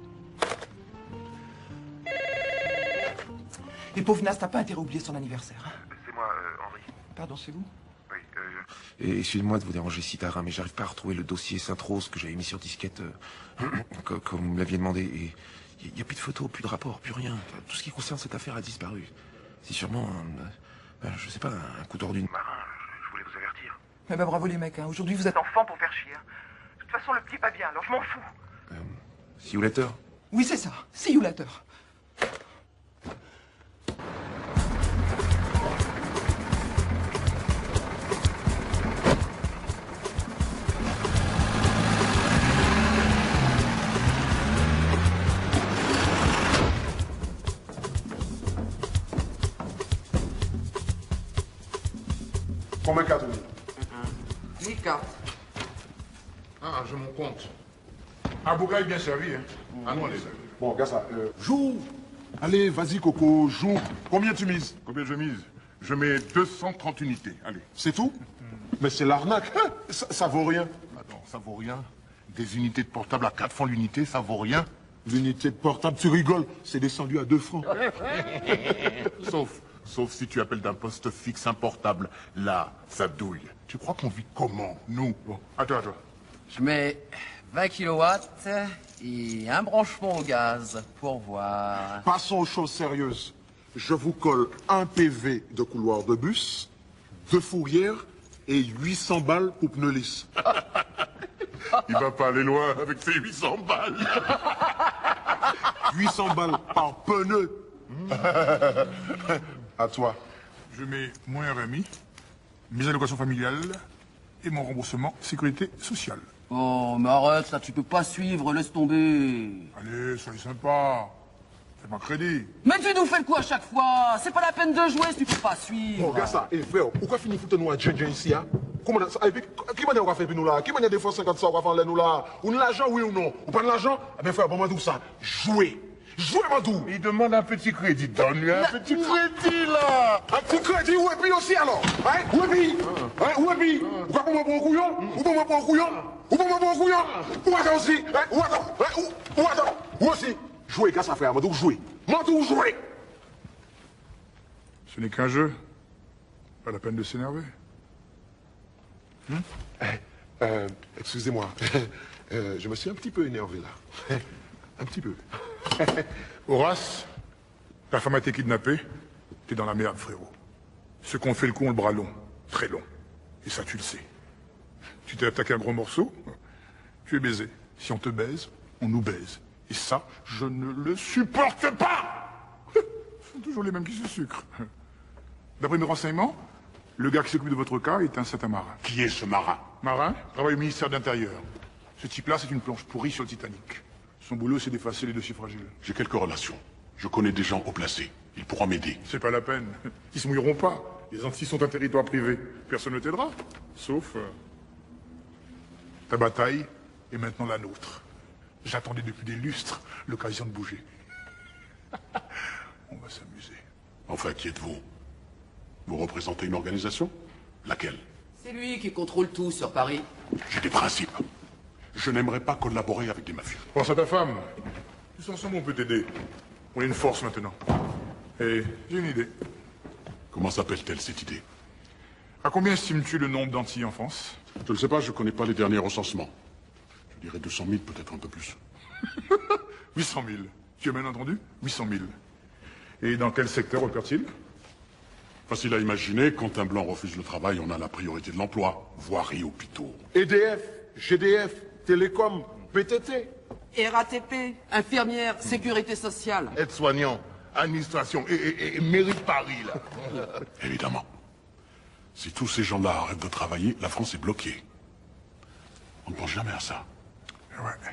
Et pauvre Nas, t'as pas intérêt à oublier son anniversaire. Hein. C'est moi, Henri. Pardon, c'est vous? Oui, et excusez-moi de vous déranger si tard, hein, mais j'arrive pas à retrouver le dossier Sainte-Rose que j'avais mis sur disquette, comme vous me l'aviez demandé. Et il n'y a plus de photos, plus de rapports, plus rien. Tout ce qui concerne cette affaire a disparu. C'est sûrement, je sais pas, un coup d'ordure marin. Je voulais vous avertir. Eh ben bravo les mecs, hein. Aujourd'hui vous êtes enfants pour faire chier. Hein. De toute façon, le petit est pas bien, alors je m'en fous. See you later. Oui, c'est ça. See you later. Combien de cartes, oui? 10 cartes. Ah, je m'en compte. Un bouquin est bien servi, hein. Ah non, allez. Bon, regarde ça. Joue. Allez, vas-y, Coco, joue. Combien tu mises? Combien je mise? Je mets 230 unités, allez. C'est tout? Mais c'est l'arnaque. Hein, ça vaut rien. Attends, ça vaut rien. Des unités de portable à 4 francs l'unité, ça vaut rien. L'unité de portable, tu rigoles. C'est descendu à 2 francs. Sauf si tu appelles d'un poste fixe un portable. Là, ça douille. Tu crois qu'on vit comment, nous? Bon, à toi. Je mets 20 kilowatts et un branchement au gaz pour voir. Passons aux choses sérieuses. Je vous colle un PV de couloir de bus, 2 fourrières et 800 balles pour pneus lisses. Il va pas aller loin avec ses 800 balles. 800 balles par pneu. À toi. Je mets mon RMI, mes allocations familiales et mon remboursement sécurité sociale. Oh, mais arrête, là, tu peux pas suivre, laisse tomber. Allez, soyez sympa. Fais-moi crédit. Mais tu nous fais le coup à chaque fois. C'est pas la peine de jouer si tu peux pas suivre. Bon, regarde ça. Frère, pourquoi finir foutre nous à Djen ici, hein? Comment ça? Qui m'a dit on va faire nous là? Qui m'a dit des fois 50 ça, on va faire nous là? Ou de l'argent, oui ou non? Ou pas de l'argent? Eh bien, frère, bon, moi, tout ça. Jouez. Jouez, Madou! Il demande un petit crédit. Donne-lui un petit crédit, là! Un petit crédit, où est-puis aussi, alors? Hein? Où est-puis? Hein? Où est-puis? Ou pas pour moi pour un couillon? Ou pas moi pour un couillon? Ou pas moi pour un couillon? Où attends aussi? Hein? Où attends? Hein? Où attends? Où aussi? Jouez, qu'à ça, frère, Madou, jouez! Madou, jouez! Ce n'est qu'un jeu. Pas la peine de s'énerver. Excusez-moi. Je me suis un petit peu énervé, là. Un petit peu. Horace, ta femme a été kidnappée. T'es dans la merde, frérot. Ceux qui ont fait le coup ont le bras long. Très long. Et ça, tu le sais. Tu t'es attaqué un gros morceau. Tu es baisé. Si on te baise, on nous baise. Et ça, je ne le supporte pas! Ce sont toujours les mêmes qui se sucrent. D'après mes renseignements, le gars qui s'occupe de votre cas est un certain marin. Qui est ce marin? Marin, travaille au ministère de l'Intérieur. Ce type-là, c'est une planche pourrie sur le Titanic. Son boulot, c'est d'effacer les dossiers fragiles. J'ai quelques relations. Je connais des gens haut placés. Ils pourront m'aider. C'est pas la peine. Ils se mouilleront pas. Les Antilles sont un territoire privé. Personne ne t'aidera. Sauf... Ta bataille est maintenant la nôtre. J'attendais depuis des lustres l'occasion de bouger. On va s'amuser. Enfin, qui êtes-vous? Vous représentez une organisation? Laquelle? C'est lui qui contrôle tout sur Paris. J'ai des principes. Je n'aimerais pas collaborer avec des mafieux. Pense à ta femme. Tous ensemble, on peut t'aider. On est une force maintenant. Et j'ai une idée. Comment s'appelle-t-elle, cette idée? À combien estimes-tu le nombre d'Antillais en France? Je ne sais pas, je connais pas les derniers recensements. Je dirais 200 000, peut-être un peu plus. 800 000. Tu as bien entendu? 800 000. Et dans quel secteur opère-t-il? Facile à imaginer, quand un blanc refuse le travail, on a la priorité de l'emploi. Voirie, hôpitaux. EDF, GDF, Télécom, PTT. RATP, infirmière, sécurité sociale. Aide-soignant, administration et mairie de Paris, là. Évidemment. Si tous ces gens-là arrêtent de travailler, la France est bloquée. On ne pense jamais à ça. Ouais.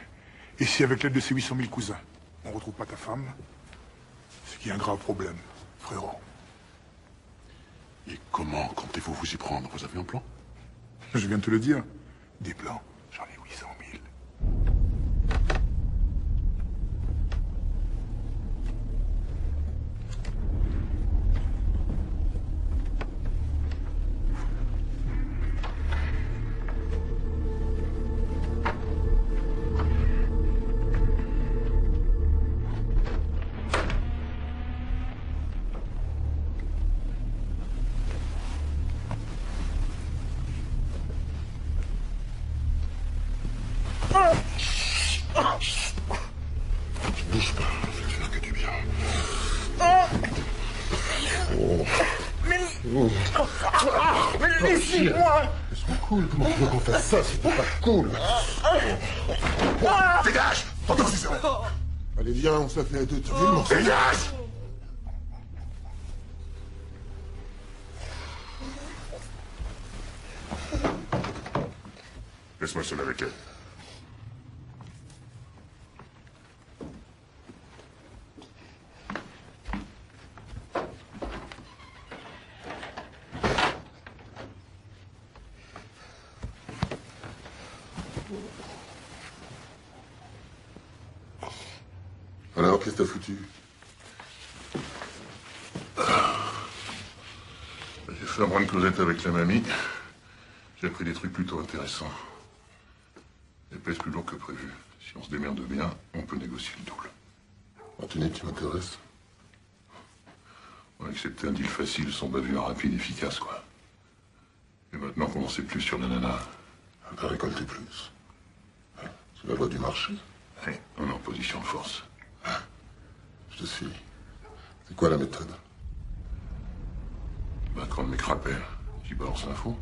Et si avec l'aide de ces 800 000 cousins, on ne retrouve pas ta femme, c'est qu'il y a un grave problème, frérot. Et comment comptez-vous vous y prendre? Vous avez un plan? Je viens de te le dire. Des plans, j'en ai 800 000. Bouge pas, je vais te faire que du bien. Mais laissez-moi! Laisse-moi cool, comment tu veux qu'on fasse ça? C'était pas cool. Dégage! T'entends, c'est ça? Allez, viens, on se la fait à deux. Tu as vu le morceau? Dégage! Laisse-moi seul avec elle. Alors, qu'est-ce que t'as foutu? J'ai fait un brin de closette avec la mamie. J'ai appris des trucs plutôt intéressants. Elle pèse plus lourd que prévu. Si on se démerde bien, on peut négocier le double. Anthony, tu m'intéresses? On a accepté un deal facile, sans bavure, rapide, efficace, quoi. Et maintenant qu'on n'en sait plus sur la nana, on va récolter plus. C'est la loi du marché. Oui, on est en position de force. Je te suis. C'est quoi la méthode? Quand le mec rappelle, j'y balance l'info.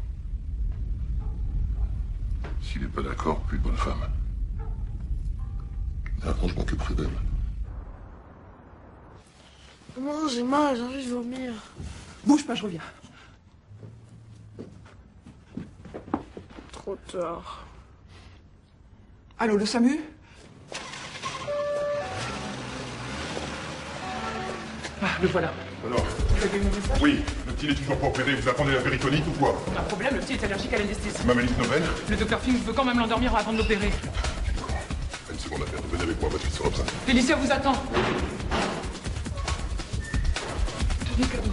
S'il n'est pas d'accord, plus de bonne femme. Quand je m'occuperai d'elle. Non, j'ai mal, j'ai envie de vomir. Bouge pas, je reviens. Trop tard. Allô, le SAMU? Ah, le voilà. Alors, Vous avez eu mon message? oui, le petit n'est toujours pas opéré. Vous attendez la péritonite ou quoi? Pas de problème, le petit est allergique à l'anesthésie. Mamanite Noven? Le docteur Fink veut quand même l'endormir avant de l'opérer. Une seconde à perdre. Venez avec moi, votre fils sera besoin. Félicia vous attend. Tenez, cadeau.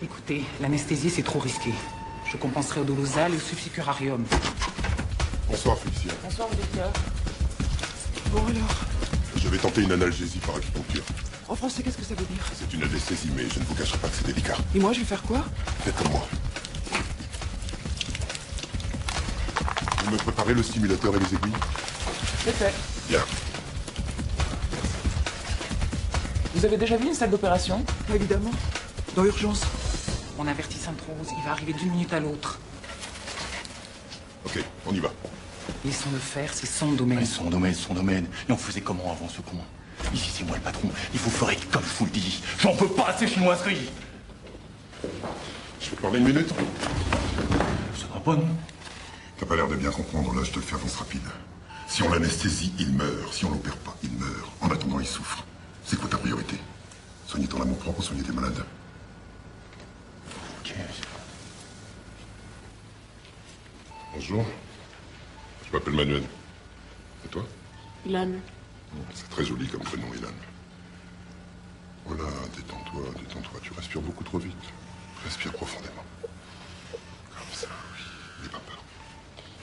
Écoutez, l'anesthésie c'est trop risqué. Je compenserai au dolosal et au sulficurarium. Bonsoir, Félicia. Bonsoir, Félicia. Bon alors. Je vais tenter une analgésie par acupuncture. En français, qu'est-ce que ça veut dire? C'est une anesthésie, mais je ne vous cacherai pas que c'est délicat. Et moi, je vais faire quoi? Faites comme moi. Vous me préparez le stimulateur et les aiguilles? C'est fait. Bien. Vous avez déjà vu une salle d'opération? Évidemment. Dans l'urgence. On avertit Sainte-Rose, il va arriver d'une minute à l'autre. Ok, on y va. Laissons le faire, c'est son domaine. Mais son domaine. Et on faisait comment avant ce con? Ici, c'est moi le patron. Il vous ferait comme je vous le dis. J'en peux pas de ces chinoiseries. Je peux parler une minute? Ça va pas, non? T'as pas l'air de bien comprendre, là, je te le fais avance rapide. Si on l'anesthésie, il meurt. Si on l'opère pas, il meurt. En attendant, il souffre. C'est quoi ta priorité? Soigner ton amour propre, soigner tes malades. Ok. Bonjour. Je m'appelle Manuel. Et toi? Ilan. C'est très joli comme prénom, Ilan. Voilà, détends-toi, détends-toi. Tu respires beaucoup trop vite. Respire profondément. Comme ça, oui. N'aie pas peur.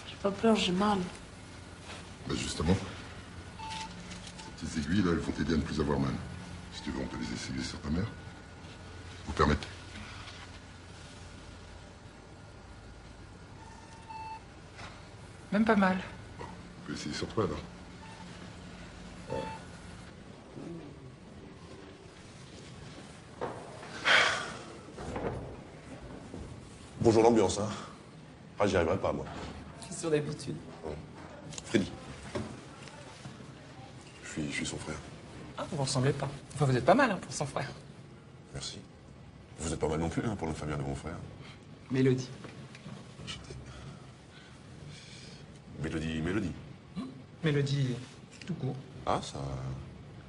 J'ai pas peur, j'ai mal. Bah justement, ces petites aiguilles, là, elles vont t'aider à ne plus avoir mal. Si tu veux, on peut les essayer sur ta mère. Vous permettez? Même pas mal. On peut essayer sur toi, là. Ouais. Bonjour l'ambiance, hein. Ah, j'y arriverai pas, moi. Question d'habitude. Freddy. Je suis son frère. Ah, vous ressemblez pas. Enfin, vous êtes pas mal hein, pour son frère. Merci. Vous êtes pas mal non plus, hein, pour le famille de mon frère. Mélodie. Mélodie. Mélodie, tout court. Ah, ça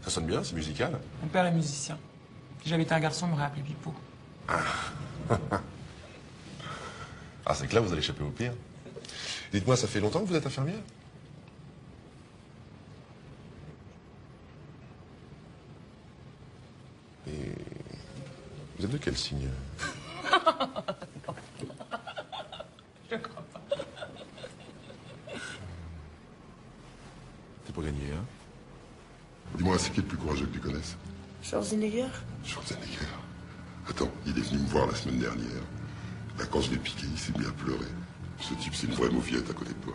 sonne bien, c'est musical. Mon père est musicien. Si j'avais été un garçon, il m'aurait appelé Pipo. Ah, c'est que là, vous allez échapper au pire. Dites-moi, ça fait longtemps que vous êtes infirmière? Et vous êtes de quel signe? Je crois pas. C'est pour gagner, hein? Dis-moi, c'est qui le plus courageux que tu connaisses? Schwarzenegger. Schwarzenegger. Attends, il est venu me voir la semaine dernière. Là, quand je l'ai piqué, il s'est mis à pleurer. Ce type, c'est une vraie mauviette à côté de toi.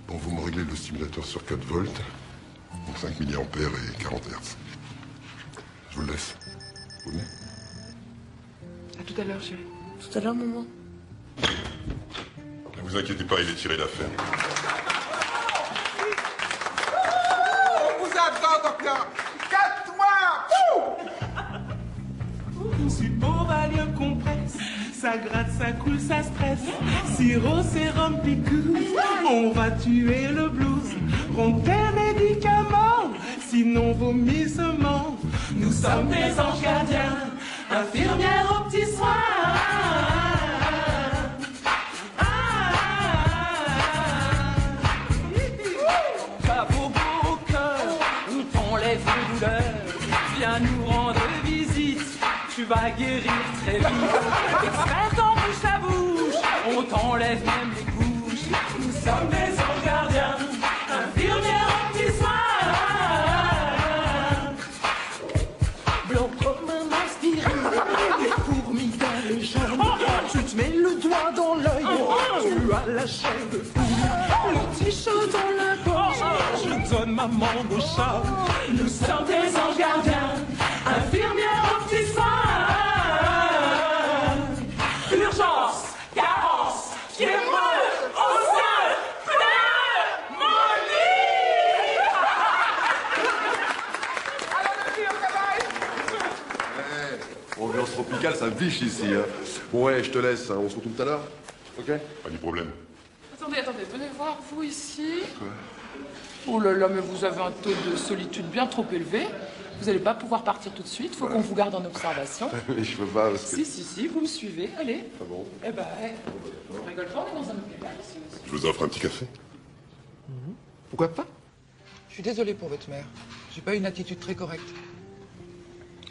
Bon, vous me réglez le stimulateur sur 4 volts, donc 5 mA et 40 Hz. Je vous le laisse. Vous venez? À tout à l'heure, chérie. Tout à l'heure, maman. Ne vous inquiétez pas, il est tiré d'affaire. On vous attend, docteur. 4 mois. Une suppos Valium compresse, ça gratte, ça coule, ça stresse. Sirop, sérum, picouse, on va tuer le blues. Ronter médicaments, sinon vomissement. Nous sommes des anges gardiens, infirmières aux petits soins. Pas beau au cœur, on t'enlève les douleurs. Viens nous rendre visite, tu vas guérir très vite. Experte en bouche à bouche, on t'enlève même les couches. Nous sommes des anges gardiens, infirmières aux petits soins. Blanc comme un aspirine, les fourmis dans les jambes. Tu te mets le doigt dans l'œil, tu as la chair de poule. Le petit chat dans la gorge, je donne ma mangue au chat. Nous sommes des anges gardiens, infirmières aux petits soins. Urgence, carence, fièvre, au sol, Ambiance tropicale, ça biche ici, hein. Bon, ouais, je te laisse, hein. On se retrouve tout à l'heure. Ok? Pas de problème. Attendez, venez voir, vous ici. Oh là là, mais vous avez un taux de solitude bien trop élevé. Vous n'allez pas pouvoir partir tout de suite, faut qu'on vous garde en observation. Mais je peux pas parce que... Si, vous me suivez, allez. Ah bon? Eh ben, on rigole pas, on est dans un hôpital ici aussi. Je vous offre un petit café. Pourquoi pas? Je suis désolée pour votre mère. J'ai pas une attitude très correcte.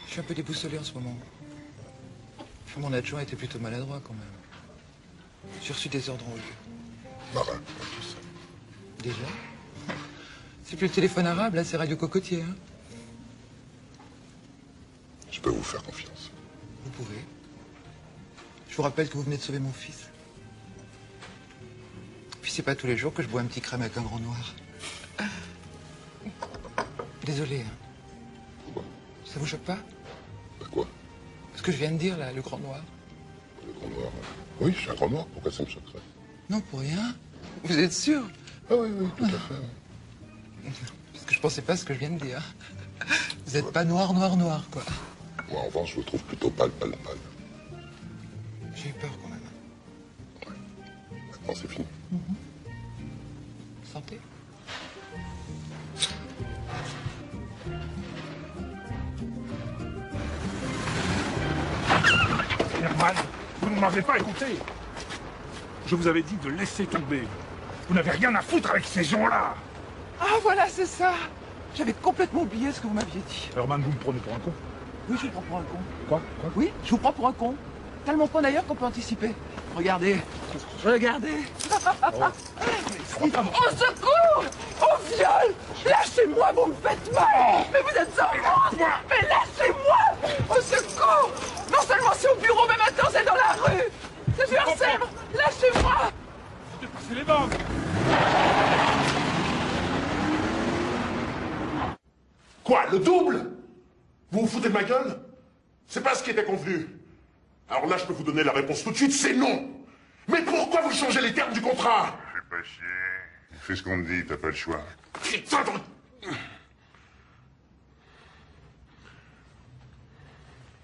Je suis un peu déboussolé en ce moment. Puis mon adjoint était plutôt maladroit quand même. J'ai reçu des ordres en lieu. Marin, tout ça. Déjà? C'est plus le téléphone arabe, là, c'est Radio Cocotier, hein? Je peux vous faire confiance. Vous pouvez. Je vous rappelle que vous venez de sauver mon fils. Puis c'est pas tous les jours que je bois un petit crème avec un grand noir. Désolé, hein. Pourquoi? Ça vous choque pas? Quoi? Ce que je viens de dire, là, le grand noir. Le grand noir? Oui, je suis un grand noir. Pourquoi ça me choquerait? Non, pour rien. Vous êtes sûr? Ah oui, tout à fait. Parce que je pensais pas ce que je viens de dire. Vous êtes pas noir, quoi. Moi, en revanche, je vous trouve plutôt pâle. J'ai eu peur, quand même. Maintenant, c'est fini. Santé. Norman, vous ne m'avez pas écouté. Je vous avais dit de laisser tomber. Vous n'avez rien à foutre avec ces gens-là. Ah, voilà, c'est ça. J'avais complètement oublié ce que vous m'aviez dit. Norman, vous me prenez pour un con? Oui, je vous prends pour un con. Quoi? Oui, je vous prends pour un con. Tellement con d'ailleurs qu'on peut anticiper. Regardez. Regardez. Au secours! Au viol! Lâchez-moi, vous me faites mal! Mais vous êtes en France! Mais lâchez-moi! Au secours! Non seulement c'est au bureau, mais maintenant c'est dans la rue! C'est du harcèlement! Lâchez-moi! Dépassez les banques! Quoi, le double? Vous vous foutez de ma gueule? C'est pas ce qui était convenu. Alors là, je peux vous donner la réponse tout de suite, c'est non. Mais pourquoi vous changez les termes du contrat? Fais pas chier. Fais ce qu'on te dit, t'as pas le choix. Putain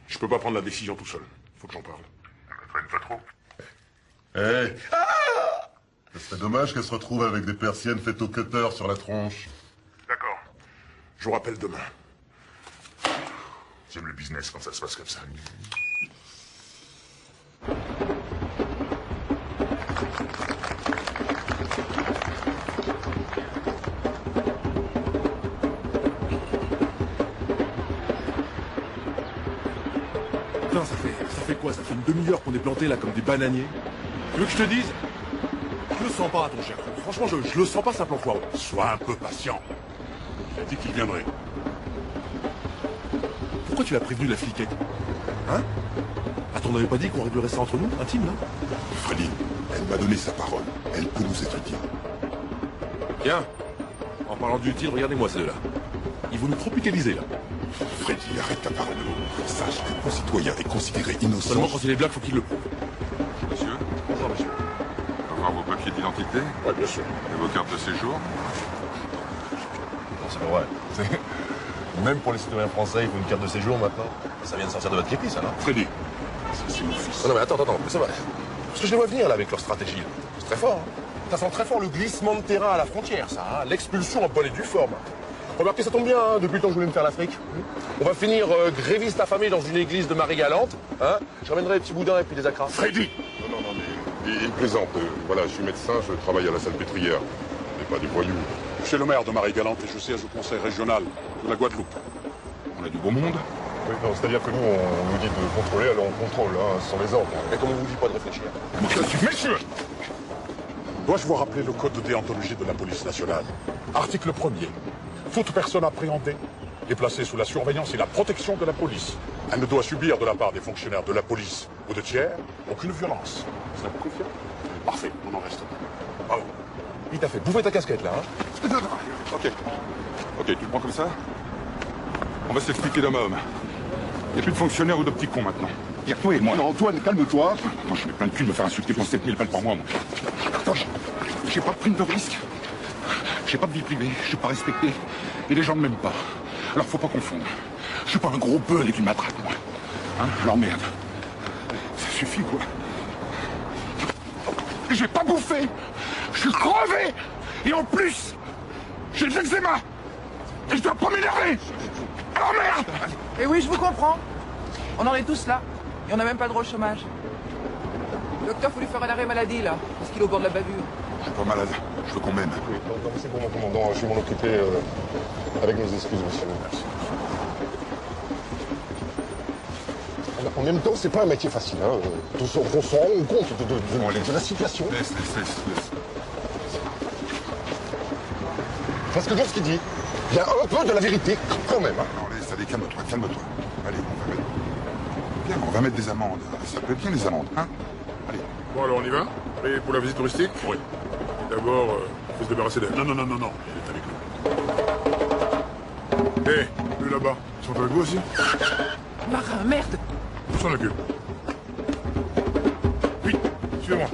Je peux pas prendre la décision tout seul. Faut que j'en parle. Traîne pas trop. Eh Ce serait dommage qu'elle se retrouve avec des persiennes faites au cutter sur la tronche. D'accord. Je vous rappelle demain. J'aime le business quand ça se passe comme ça. Putain, ça fait quoi? Ça fait une demi-heure qu'on est plantés là comme des bananiers. Tu veux que je te dise? Je le sens pas, ton cher. Franchement, je le sens pas, simple enfoiré. Sois un peu patient. Il a dit qu'il viendrait. Pourquoi tu l'as prévenu, la fliquette? Hein? Attends, on n'avait pas dit qu'on réglerait ça entre nous, intime, là? Freddy, elle m'a donné sa parole. Elle peut nous être utile. Tiens, en parlant d'utile, regardez-moi ces deux-là. Ils vont nous tropicaliser, là. Freddy, arrête ta parole. Sache qu'un concitoyen est considéré innocent. Seulement quand il est blague, faut qu'il le prouve. Monsieur? Bonjour, monsieur. Avoir vos papiers d'identité? Ouais, bien sûr. Et vos cartes de séjour? Non, c'est pas vrai. Même pour les citoyens français, il faut une carte de séjour maintenant. Ça vient de sortir de votre képi, ça, non? Freddy, c'est mon fils. Non, mais attends, mais ça va. Parce que je les vois venir, là, avec leur stratégie. C'est très fort, hein. Ça sent très fort le glissement de terrain à la frontière, ça, hein. L'expulsion en bonne et due forme. Remarquez, ça tombe bien, hein, depuis le temps que je voulais me faire l'Afrique. On va finir gréviste affamé dans une église de Marie-Galante, hein. Je ramènerai des petits boudins et puis des acras. Freddy! Non, mais il plaisante. Voilà, je suis médecin, je travaille à la salpêtrière. Mais pas des voyous. Je suis le maire de Marie-Galante et je siège au conseil régional de la Guadeloupe. On a du beau monde. Oui, non, c'est-à-dire que nous, on nous dit de contrôler, alors on contrôle, hein, ce sont les ordres. Et comme on vous dit pas de réfléchir. Messieurs! Dois-je vous rappeler le code de déontologie de la police nationale? Article 1er. Toute personne appréhendée est placée sous la surveillance et la protection de la police. Elle ne doit subir de la part des fonctionnaires de la police ou de tiers aucune violence. Ça vous confirme? Parfait, on en reste là. Bravo. Il t'a fait bouffer ta casquette, là, hein. Ok. Ok, tu le prends comme ça? On va s'expliquer d'homme à homme. Il n'y a plus de fonctionnaires ou de petits cons maintenant. Il y a toi et moi. Non, Antoine, calme-toi. Moi, je mets plein de cul de me faire insulter pour 7000 balles par mois, moi. Attends, j'ai pas de prime de risque. J'ai pas de vie privée, je suis pas respecté. Et les gens ne m'aiment pas. Alors faut pas confondre. Je suis pas un gros beul et qui m'attrape, moi. Hein? Alors merde. Ça suffit, quoi. J'ai pas bouffé. Je suis crevé. Et en plus, j'ai de l'eczéma. Et je dois pas m'énerver. Alors merde. Et oui, je vous comprends. On en est tous là. Et on n'a même pas le droit au chômage. Le docteur, faut lui faire un arrêt maladie, là. Parce qu'il est au bord de la bavure. Je suis pas malade. Je veux qu'on m'aime. Oui, non, c'est bon, mon commandant. Je vais m'en occuper avec nos excuses, monsieur. Merci. Alors, en même temps, c'est pas un métier facile. Hein. On se rend compte de la situation. Laisse. Parce que dans ce qu'il dit, il y a un peu de la vérité, quand même. Hein. Non, laisse, allez, calme-toi. Allez, on va mettre des amendes. Ça peut être bien, les amendes, hein? Allez. Bon, alors on y va? Et pour la visite touristique? Oui. D'abord, faut se débarrasser d'elle. Non, il est avec nous. Hé, eux là-bas, ils sont avec vous aussi? Marin, merde! On s'en occupe. Vite, suivez-moi.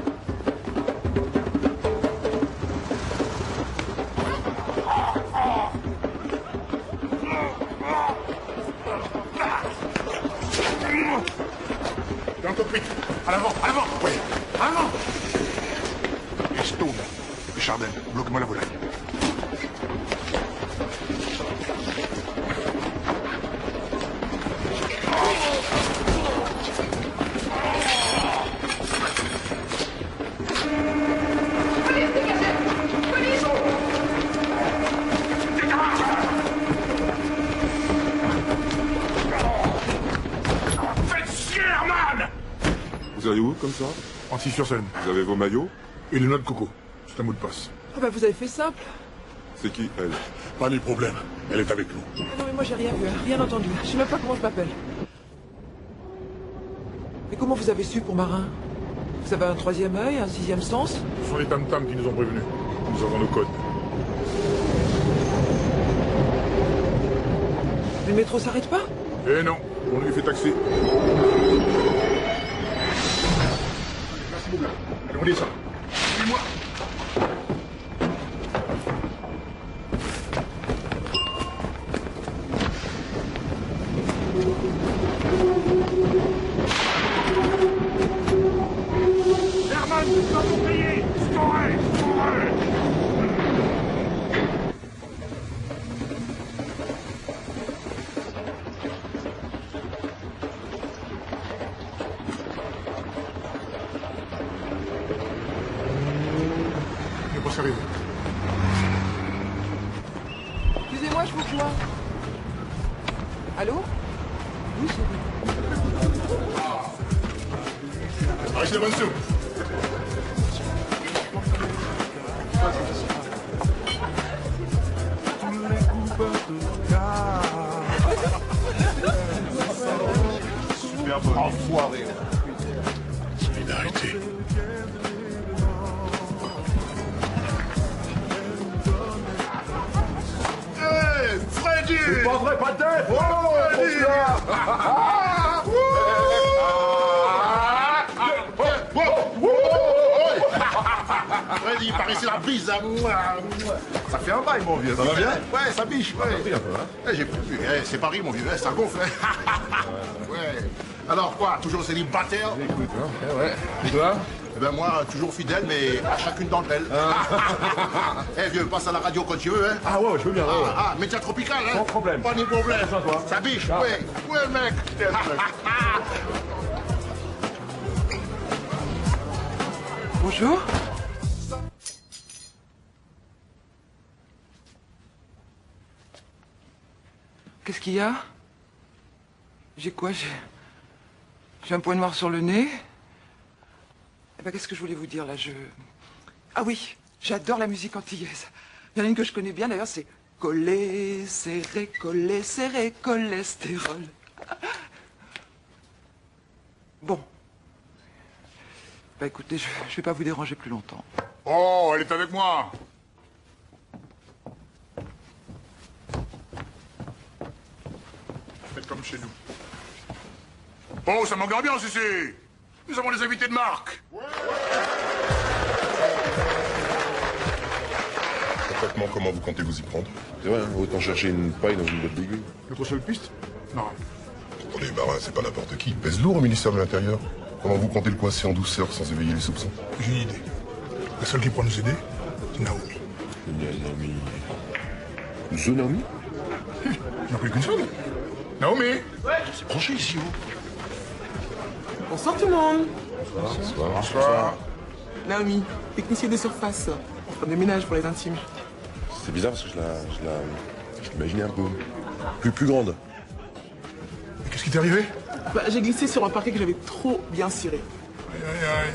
T'es encore pris. À l'avant. Oui, à l'avant. Stone et Chardin, bloque-moi la volaille. Vous allez où, comme ça? Antilly-sur-Seine. Vous avez vos maillots? Et les noix de coco. C'est un mot de passe. Ah bah vous avez fait simple. C'est qui, elle? Pas de problème. Elle est avec nous. Ah non mais moi j'ai rien vu, rien entendu. Je sais même pas comment je m'appelle. Mais comment vous avez su pour Marin? Vous avez un troisième œil, un sixième sens? Ce sont les tam-tams qui nous ont prévenus. Nous avons nos codes. Mais le métro s'arrête pas? Eh non, on lui fait taxer. Merci beaucoup. Allez, on descend. Suis-moi. Herman, tu vas nous payer! Storé! Il est pas sérieux. Excusez-moi, je vous rejoins. Allô? Oui, c'est bon. Arrête les bonnes soupe. Superbe enfoiré. Solidarité. Hey, Freddy! C'est pas vrai, pas de tête! Oh, Freddy! Freddy, il paraissait la bise, hein. Ça fait un bail, mon vieux. Ça va bien? Ouais, ça biche, ouais. Un peu, hein? Eh, j'ai plus vu. Eh, c'est Paris, mon vieux. Eh, ça gonfle. Hein. Ouais. Alors quoi, toujours célibataire? Écoute, hein? Ouais. Et toi? Eh ben moi, toujours fidèle, mais à chacune d'entre elles. Eh vieux, passe à la radio quand tu veux, hein. Ah ouais, je veux bien. Ouais. Ah, média tropical, hein. Sans problème. Pas de problème. Attention à toi. Ça biche, Ah. ouais. Ouais, mec. Bonjour. Qu'est-ce qu'il y a? J'ai quoi? J'ai un point noir sur le nez. Eh ben, qu'est-ce que je voulais vous dire là? Ah oui, j'adore la musique antillaise. Il y en a une que je connais bien d'ailleurs, c'est collé, serré, cholestérol. Bon. Bah écoutez, je vais pas vous déranger plus longtemps. Oh, elle est avec moi. Faites comme chez nous. Oh, ça manque bien, ici. Nous avons des invités de marque. Concrètement, comment vous comptez vous y prendre? C'est vrai, autant chercher une paille dans une boîte d'aiguille. Notre seule piste? Non. Attendez, Marin, c'est pas n'importe qui. Il pèse lourd au ministère de l'Intérieur. Comment vous comptez le coincer en douceur sans éveiller les soupçons? J'ai une idée. La seule qui pourra nous aider, c'est Naomi. Naomi... Naomi? Il n'y en a plus qu'une seule. Naomi! C'est branché ici, vous. Bonsoir tout le monde. Bonsoir. Bonsoir. Naomi, technicien de surface. On fait des ménages pour les intimes. C'est bizarre parce que je l'imaginais un peu plus grande. Qu'est-ce qui t'est arrivé? Bah, j'ai glissé sur un parquet que j'avais trop bien ciré. Aïe, aïe, aïe.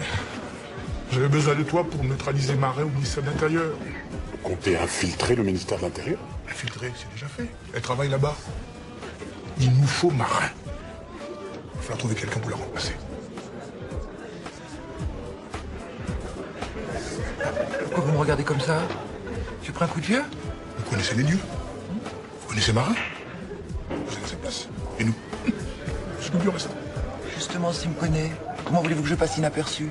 J'avais besoin de toi pour neutraliser Marais au ministère de l'Intérieur. Vous comptez infiltrer le ministère de l'Intérieur? Infiltrer, c'est déjà fait. Elle travaille là-bas. Il nous faut Marin. Il va falloir trouver quelqu'un pour la remplacer. Pourquoi vous me regardez comme ça? J'ai pris un coup de vieux? Vous connaissez les lieux? Vous connaissez Marin? Vous êtes à sa place. Et nous? C'est que du reste. Justement, s'il me connaît, comment voulez-vous que je passe inaperçu?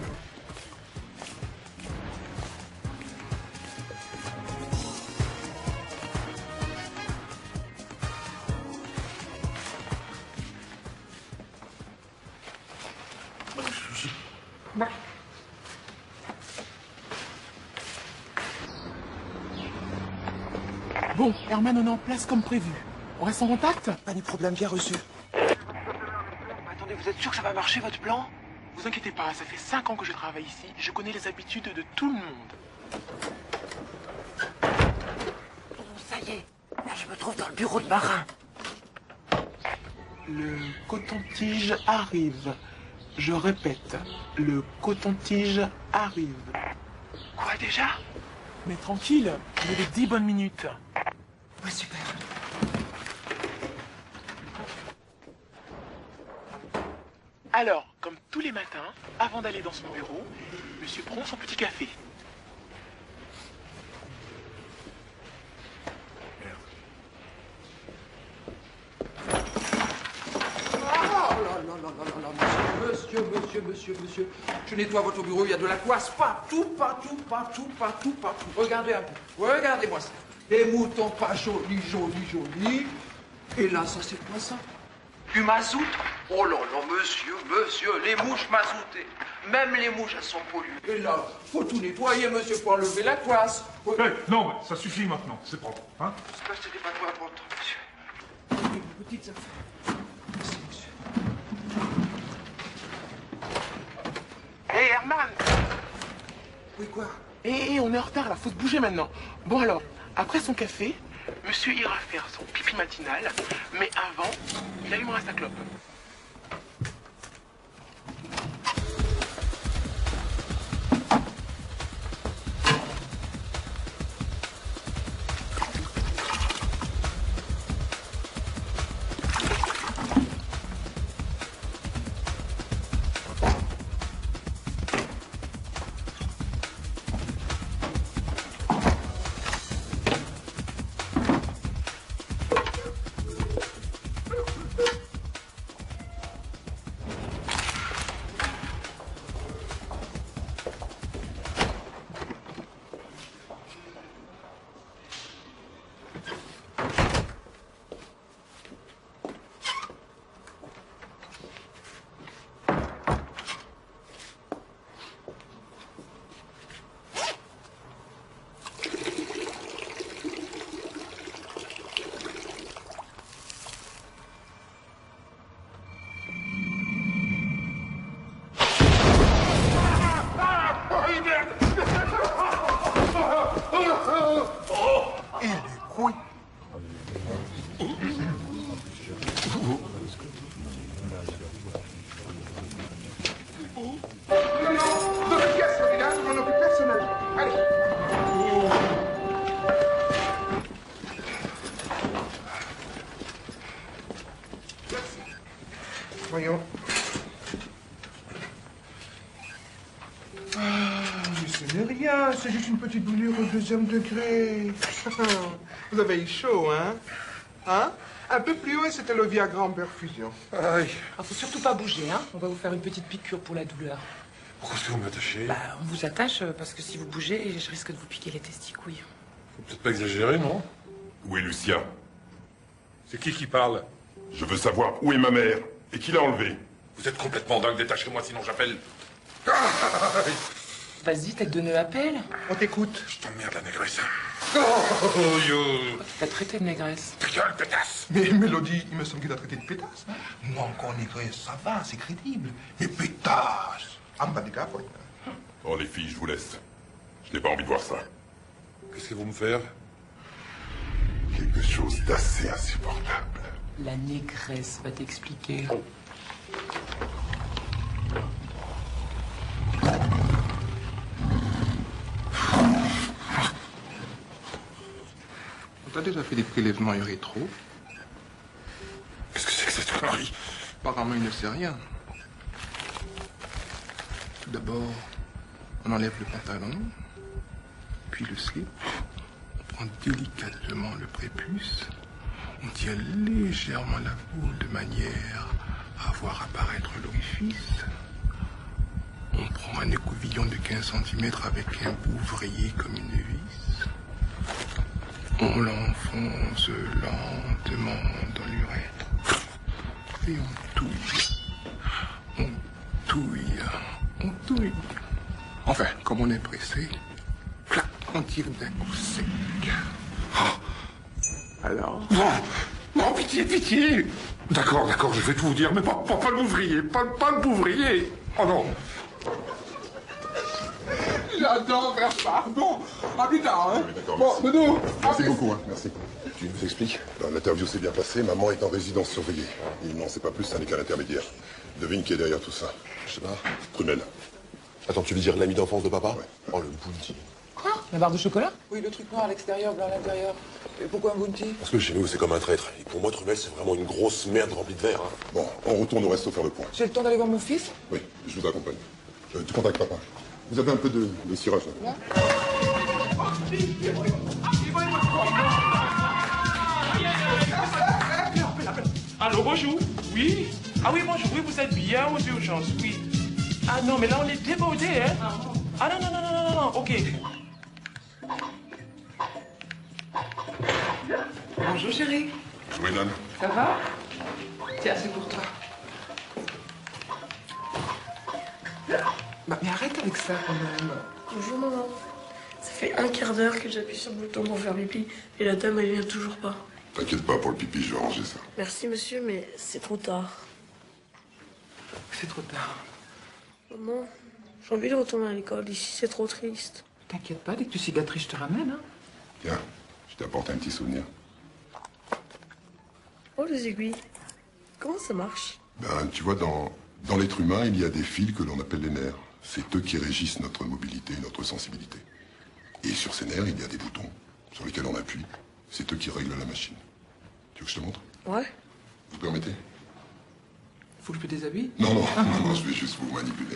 Bon, Herman, on est en place comme prévu. On reste en contact? Pas de problème, bien reçu. Attendez, vous êtes sûr que ça va marcher, votre plan? Vous inquiétez pas, ça fait 5 ans que je travaille ici. Je connais les habitudes de tout le monde. Ça y est, là je me trouve dans le bureau de Marin. Le coton-tige arrive. Je répète, le coton-tige arrive. Quoi déjà? Mais tranquille, il y avait 10 bonnes minutes. Ouais, super. Alors, comme tous les matins, avant d'aller dans son bureau, monsieur prend son petit café. Monsieur, je nettoie votre bureau, il y a de la coisse partout. Regardez un peu, regardez-moi ça. Les moutons pas jolis. Et là, ça c'est quoi ça? Du mazout? Oh là là, monsieur, les mouches mazoutées. Même les mouches, elles sont polluées. Et là, faut tout nettoyer, monsieur, pour enlever la coisse. Non, mais ça suffit maintenant, c'est propre. Hein? C'est parce que c'était pas trop important, monsieur. Une petite affaire. Merci, monsieur. Hé, Herman! Oui, quoi? Hé, on est en retard, là, faut se bouger maintenant. Bon alors, après son café, monsieur ira faire son pipi matinal, mais avant, il allumera sa clope. Voyons. Mais ce n'est rien, c'est juste une petite brûlure au 2e degré. Vous avez eu chaud, hein? Hein? Un peu plus haut et c'était le Viagra en perfusion. Alors, faut surtout pas bouger, hein? On va vous faire une petite piqûre pour la douleur. Pourquoi est-ce que vous m'attachez? Bah, on vous attache parce que si vous bougez, je risque de vous piquer les testicouilles. Faut peut-être pas exagérer, non? Où est Lucien? C'est qui parle? Je veux savoir où est ma mère et qui l'a enlevée. Vous êtes complètement dingue, détachez-moi sinon j'appelle. Vas-y, tête de nœud, appelle. On t'écoute. Je t'emmerde la négresse. T'as traité de négresse. Ta gueule, pétasse! Mais Mélodie, il me semble qu'il a traité de pétasse. Moi encore négresse, ça va, c'est crédible. Mais pétasse! Ah, pas des gars, quoi. Oh les filles, je vous laisse. Je n'ai pas envie de voir ça. Qu'est-ce que vous me faire? Quelque chose d'assez insupportable. La négresse va t'expliquer. On t'a déjà fait des prélèvements urétro? Qu'est-ce que c'est que cette connerie? Apparemment, il ne sait rien. Tout d'abord, on enlève le pantalon, puis le slip, on prend délicatement le prépuce, on tire légèrement la boule de manière à voir apparaître l'orifice. On prend un écouvillon de 15 cm avec un bout vrillé comme une vis. On l'enfonce lentement dans l'urètre. Et on touille. Enfin, comme on est pressé, clac, on tire d'un coup sec. Alors? Non, pitié! D'accord, je vais tout vous dire, mais pas le bouvrier, pas le bouvrier. Oh non! Il j'adore faire ça. Bon, à plus tard, hein. Oui, d'accord, bon, merci. Doudou, Merci beaucoup, hein, merci. Tu nous expliques? L'interview s'est bien passée, maman est en résidence surveillée. Il n'en sait pas plus, c'est un écart intermédiaire. Devine qui est derrière tout ça. Je sais pas. Prunelle. Attends, tu veux dire l'ami d'enfance de papa? Ouais. Oh, le bounty. Quoi? La barre de chocolat? Oui, le truc noir à l'extérieur, blanc à l'intérieur. Et pourquoi un bounty? Parce que chez nous, c'est comme un traître. Et pour moi, Trumel, c'est vraiment une grosse merde remplie de verre. Hein. Bon, on retourne au resto faire le point. J'ai le temps d'aller voir mon fils? Oui, je vous accompagne. Tu contactes papa. Vous avez un peu de cirrhose, là? Allô, bonjour. Oui. Ah oui, bonjour. Oui, vous êtes bien aux urgences, oui. Ah non, mais là, on est débordé, hein. Ah non, non, non, non, non, non, ok. Bonjour, chérie. Oui, Nan. Ça va? Tiens, c'est pour toi. Bah, mais arrête avec ça, quand même. Bonjour, maman. Ça fait un quart d'heure que j'appuie sur le bouton pour faire pipi et la dame, elle vient toujours pas. T'inquiète pas, pour le pipi, je vais ranger ça. Merci, monsieur, mais c'est trop tard. C'est trop tard. Maman, j'ai envie de retourner à l'école. Ici, c'est trop triste. T'inquiète pas, dès que tu cicatris, je te ramène, hein. Tiens, je t'ai apporté un petit souvenir. Oh, les aiguilles. Comment ça marche? Ben, tu vois, dans l'être humain, il y a des fils que l'on appelle les nerfs. C'est eux qui régissent notre mobilité et notre sensibilité. Et sur ces nerfs, il y a des boutons sur lesquels on appuie. C'est eux qui règlent la machine. Tu veux que je te montre? Ouais. Vous permettez? Faut que je te déshabille? Non, non, non, je vais juste vous manipuler.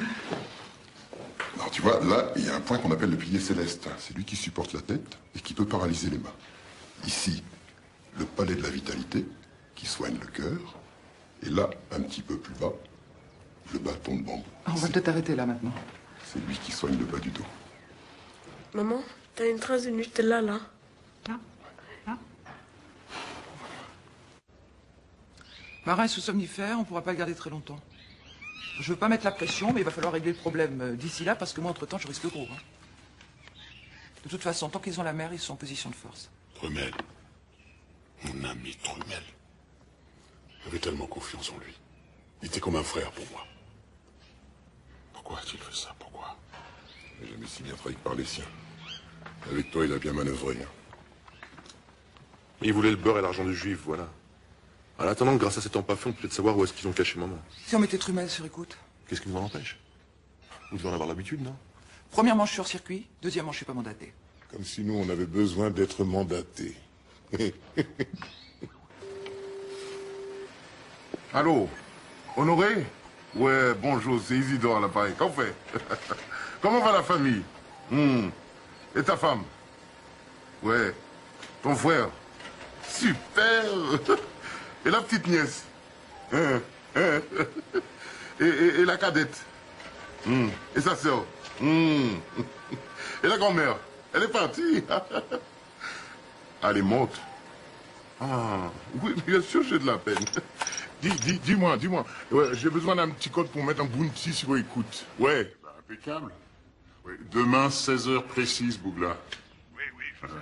Alors, tu vois, là, il y a un point qu'on appelle le pilier céleste. C'est lui qui supporte la tête et qui peut paralyser les mains. Ici, le palais de la vitalité, qui soigne le cœur. Et là, un petit peu plus bas, le bâton de bambou. On va peut-être arrêter là, maintenant. C'est lui qui soigne le bas du dos. Maman, t'as une trace de Nutella, là? Marin est sous somnifère, on pourra pas le garder très longtemps. Je veux pas mettre la pression, mais il va falloir régler le problème d'ici là, parce que moi, entre-temps, je risque gros. Hein. De toute façon, tant qu'ils ont la mer, ils sont en position de force. Trumel. Mon ami Trumel. J'avais tellement confiance en lui. Il était comme un frère pour moi. Pourquoi a-t-il fait ça? Pourquoi? Il n'a jamais si bien travaillé que par les siens. Avec toi, il a bien manœuvré. Hein. Il voulait le beurre et l'argent du juif, voilà. En attendant, grâce à cet empaffé, on peut peut-être savoir où est-ce qu'ils ont caché maman. Si on mettait Trumel sur écoute? Qu'est-ce qui vous en empêche? Vous devez en avoir l'habitude, non? Premièrement, je suis hors circuit. Deuxièmement, je suis pas mandaté. Comme si nous, on avait besoin d'être mandatés. Allô? Honoré? Ouais, bonjour, c'est Isidore à l'appareil. Qu'en fait? Comment va la famille? Et ta femme? Ouais. Ton frère? Super! Et la petite nièce? Et la cadette? Et sa sœur? Et la grand-mère? Elle est partie? Elle est morte? Ah, oui, bien sûr, j'ai de la peine. Dis-moi. Ouais, j'ai besoin d'un petit code pour mettre un bounty sur écoute. Ouais. Bah, impeccable. Oui, demain, 16h précise, Bougla. Oui, faisable.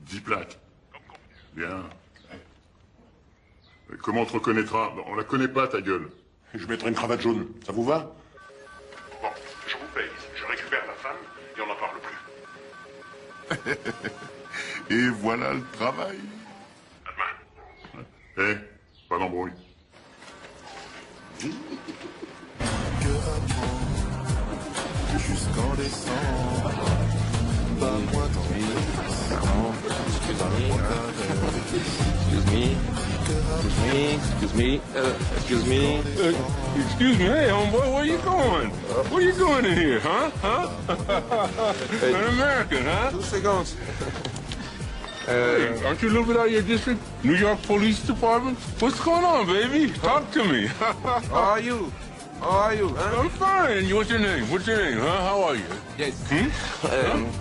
10 plaques. Bien. Comment on te reconnaîtra? On la connaît pas, ta gueule. Je mettrai une cravate jaune. Ça vous va? Bon, je vous paye. Je récupère la femme et on n'en parle plus. Et voilà le travail. À demain. Pas d'embrouille. Jusqu'en décembre, pas moins Excuse me, hey, homeboy, where you going? What are you doing in here, huh? An American, huh? 2 secondes. Hey, aren't you a little bit out of your district? New York Police Department? What's going on, baby? Talk to me. How are you? Huh? I'm fine. What's your name, huh? How are you? Yes.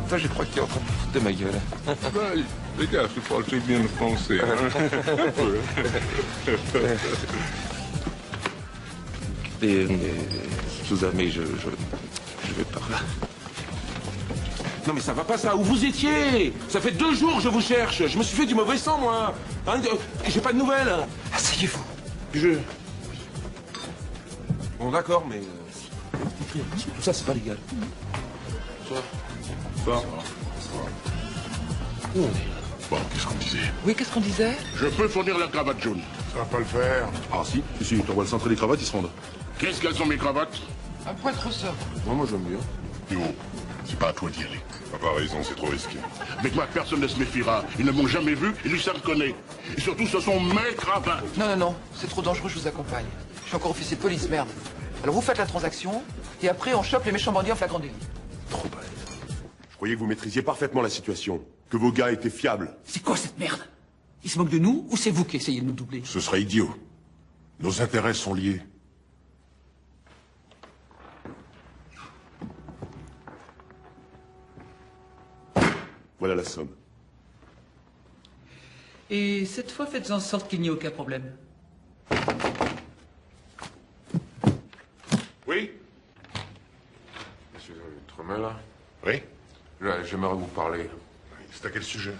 Toi, je crois que t'es en train de foutre de ma gueule. Les gars, je parle très bien le français. Souza, mais je vais par là. Non mais ça va pas ça, où vous étiez? Ça fait 2 jours que je vous cherche, je me suis fait du mauvais sang moi. Hein, j'ai pas de nouvelles. Asseyez-vous. Bon d'accord, mais... tout ça c'est pas légal. toi? Ça. Bon, qu'est-ce qu'on disait? Oui, qu'est-ce qu'on disait? Je peux fournir la cravate jaune. Ça va pas le faire. Ah si, si, t'envoies le centre des cravates, ils se rendent. Qu'est-ce qu'elles sont mes cravates? Un poitre ça. Moi j'aime bien. Yo, c'est pas à toi d'y aller. Papa a raison, c'est trop risqué. Avec moi, personne ne se méfiera. Ils ne m'ont jamais vu, et lui, ça me connaît. Et surtout, ce sont mes cravates. Non, c'est trop dangereux, je vous accompagne. Je suis encore officier de police, merde. Alors vous faites la transaction, et après on chope les méchants bandits en flagrant délit. Trop balèze. Je croyais que vous maîtrisiez parfaitement la situation, que vos gars étaient fiables. C'est quoi cette merde? Ils se moquent de nous ou c'est vous qui essayez de nous doubler? Ce serait idiot. Nos intérêts sont liés. Voilà la somme. Et cette fois, faites en sorte qu'il n'y ait aucun problème. Oui? Monsieur Trumel, là? Oui? J'aimerais vous parler. C'est à quel sujet?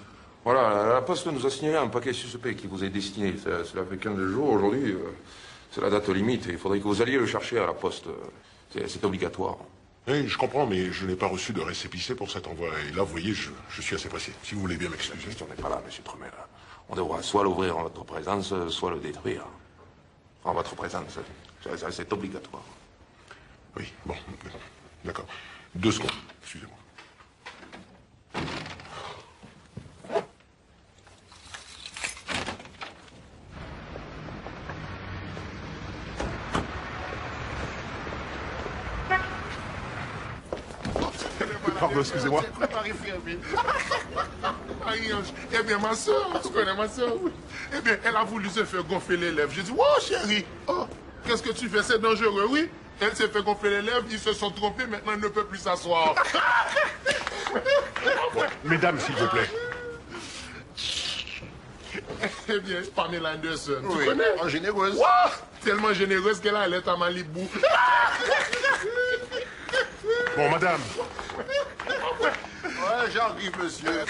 Voilà, la Poste nous a signalé un paquet suspect qui vous est destiné. Cela fait 15 jours. Aujourd'hui, c'est la date limite. Il faudrait que vous alliez le chercher à la Poste. C'est obligatoire. Oui, je comprends, mais je n'ai pas reçu de récépissé pour cet envoi. Et là, vous voyez, je suis assez pressé. Si vous voulez bien m'excuser. On n'est pas là, monsieur Trumel. On devra soit l'ouvrir en votre présence, soit le détruire. En votre présence. C'est obligatoire. Oui, bon, d'accord. 2 secondes, excusez-moi. Pardon, excusez-moi. Eh bien, ma soeur, tu connais ma soeur? Eh bien, elle a voulu se faire gonfler les lèvres. J'ai dit, oh chérie, oh, qu'est-ce que tu fais? C'est dangereux, oui? Elle s'est fait gonfler les lèvres, ils se sont trompés, maintenant elle ne peut plus s'asseoir. Bon, mesdames, s'il vous plaît. Eh bien, Pamela Anderson, Oui, tu connais? oh, généreuse. Wow, tellement généreuse qu'elle a, elle est à Malibu. Bon, madame. Ouais, j'arrive, monsieur.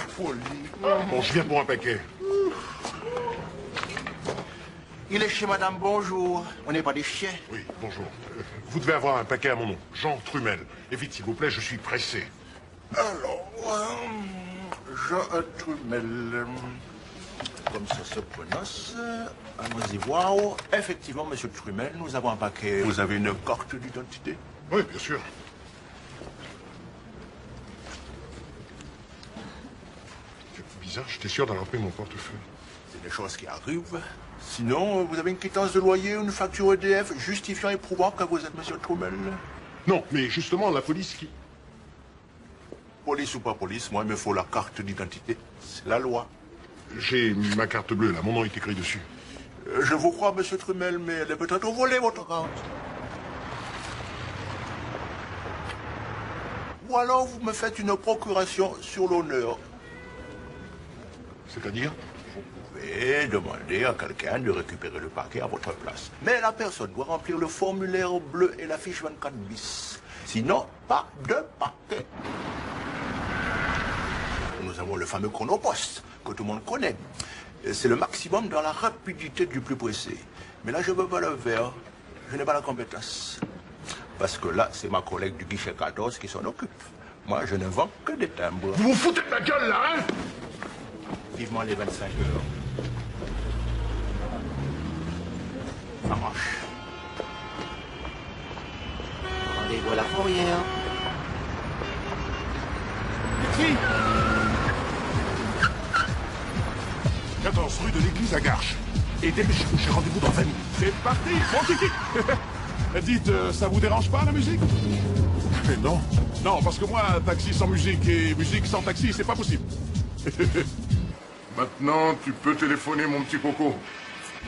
Folie. Bon, je viens pour un paquet. Il est chez madame, bonjour. On n'est pas des chiens. Oui, bonjour. Vous devez avoir un paquet à mon nom. Jean Trumel. Et vite, s'il vous plaît, je suis pressé. Alors, Jean Trumel. Comme ça se prononce. Allons-y voir. Effectivement, monsieur Trumel, nous avons un paquet. Vous avez une carte d'identité? Oui, bien sûr. C'est bizarre, j'étais sûr d'avoir pris mon portefeuille. C'est des choses qui arrivent. Sinon, vous avez une quittance de loyer ou une facture EDF justifiant et prouvant que vous êtes monsieur Trumel? Non, mais justement, la police qui... Police ou pas police, moi, il me faut la carte d'identité. C'est la loi. J'ai ma carte bleue, là. Mon nom est écrit dessus. Je vous crois, monsieur Trumel, mais elle est peut-être volée, votre carte. Ou alors, vous me faites une procuration sur l'honneur. C'est-à-dire? Vous pouvez demander à quelqu'un de récupérer le paquet à votre place. Mais la personne doit remplir le formulaire bleu et la fiche 24 bis. Sinon, pas de paquet. Nous avons le fameux chronopost, que tout le monde connaît. C'est le maximum dans la rapidité du plus pressé. Mais là, je ne veux pas le faire. Je n'ai pas la compétence. Parce que là, c'est ma collègue du guichet 14 qui s'en occupe. Moi, je ne vends que des timbres. Vous vous foutez de ma gueule, là, hein? Vivement les 25 heures. Ça marche. Rendez-vous à la fourrière. 14 rue de l'église à Garches. Et dépêchez-vous, j'ai rendez-vous dans 20 minutes. C'est parti, mon kiki. Dites, ça vous dérange pas la musique? Mais non. Non, parce que moi, taxi sans musique et musique sans taxi, c'est pas possible. Maintenant, tu peux téléphoner, mon petit coco.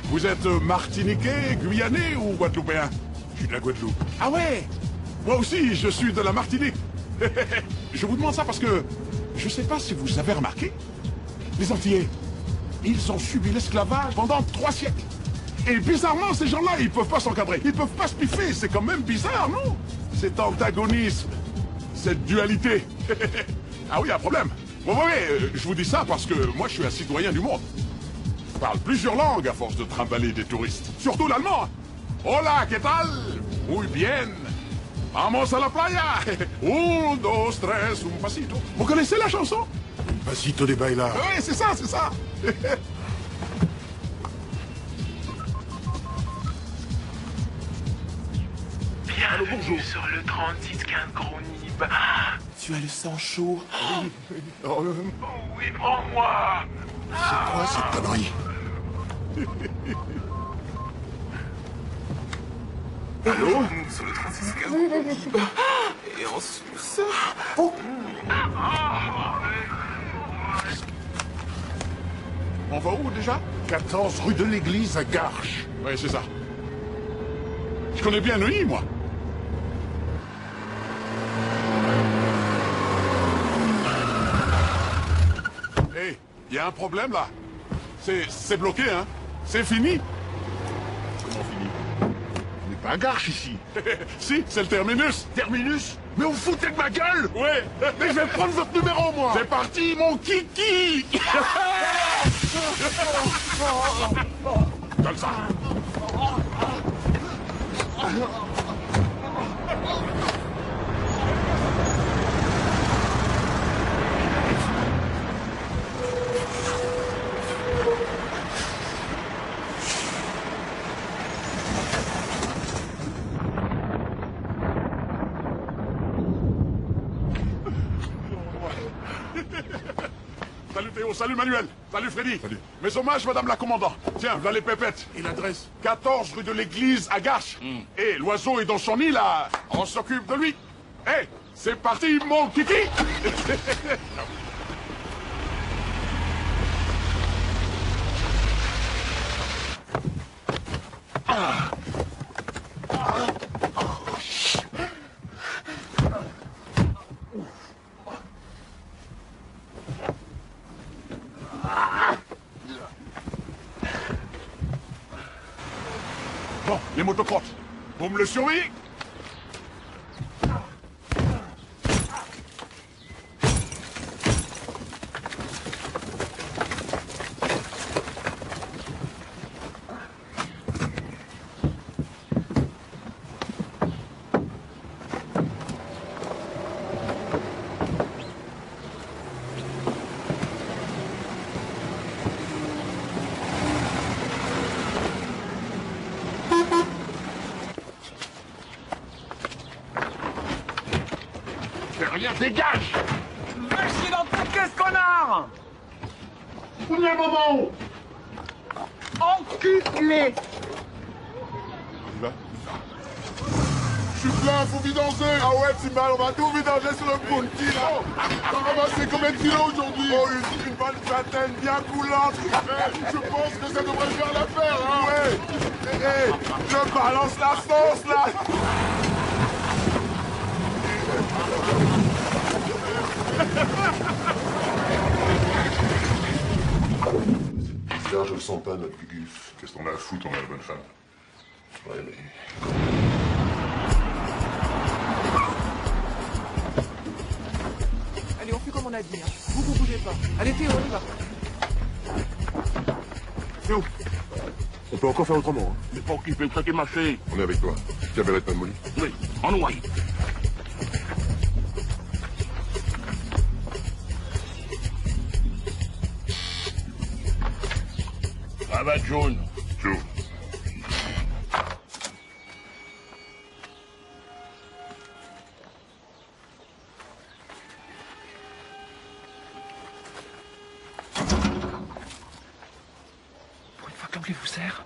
Vous êtes martiniquais, guyanais ou guadeloupéen? Je suis de la Guadeloupe. Ah ouais? Moi aussi, je suis de la Martinique. Je vous demande ça parce que je sais pas si vous avez remarqué, les Antillais, ils ont subi l'esclavage pendant 3 siècles. Et bizarrement, ces gens-là, ils peuvent pas s'encadrer, ils peuvent pas se piffer. C'est quand même bizarre, non? Cet antagonisme, cette dualité. Ah oui, un problème. Oui, je vous dis ça parce que moi, je suis un citoyen du monde. Je parle plusieurs langues à force de trimballer des touristes. Surtout l'allemand. Hola, ¿qué tal? Muy bien. Vamos a la playa. Un, dos, tres, un pasito. Vous connaissez la chanson? Pasito de bailar. Oui, c'est ça, c'est ça. Bienvenue sur le 3615 Gros Nib. Ah, tu as le sang chaud. Oh, oui, prends-moi. C'est quoi cette connerie? Allô? Sur le 3615 Gros Nib. Et en sous-sol. Oh. On va où déjà? 14 rue de l'Église à Garches. Oui, c'est ça. Je connais bien Neuilly, moi. Hé, il y a un problème là. C'est bloqué, hein? C'est fini. Comment fini? On n'est pas à Garches ici. Si, c'est le terminus. Terminus? Mais vous foutez de ma gueule? Ouais. Mais je vais prendre votre numéro, moi. C'est parti, mon kiki. Donne ça. Salut Théo, salut Manuel, salut Freddy. Salut. Mes hommages, madame la commandant. Tiens, voilà les pépettes. Et l'adresse? 14 rue de l'Église à Garches. Et l'oiseau est dans son nid, là. On s'occupe de lui. Hé, c'est parti, mon kiki. Bon, les motocrottes, vous me le surveillez? Rien, dégage! Lâchez dans ta caisse, connard! Prenez un moment! Enculé! Je suis plein, faut vidanger! Ah ouais, Timbal, on va tout vidanger sur le punky là! T'as ramassé combien de kilos aujourd'hui? Oh, une bonne vingtaine bien coulante! Je pense que ça devrait faire l'affaire, hein! Ouais! Je balance la sauce là! Bizarre, je le sens pas, notre Gugus. Qu'est-ce qu'on a à foutre, on a la bonne femme. Ouais, mais... Allez, on fait comme on a dit. Hein. Vous bougez pas. Allez, Théo, on y va. Théo, on peut encore faire autrement. Hein. Mais pour qu'il peut craquer marché. On est avec toi. Cabaret de Molly. Oui, en noyé. Cravate jaune. Jaune. Pour une fois que l'anglais vous sert.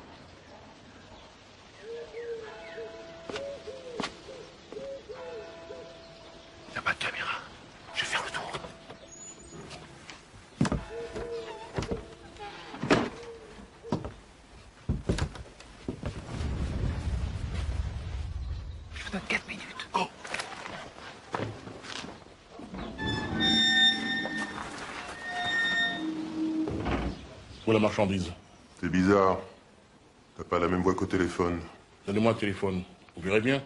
Y a pas de caméra. Je vais faire le tour. Je vous donne 4 minutes. Oh. Où est la marchandise? C'est bizarre. T'as pas la même voix qu'au téléphone. Donnez-moi le téléphone. Vous verrez bien.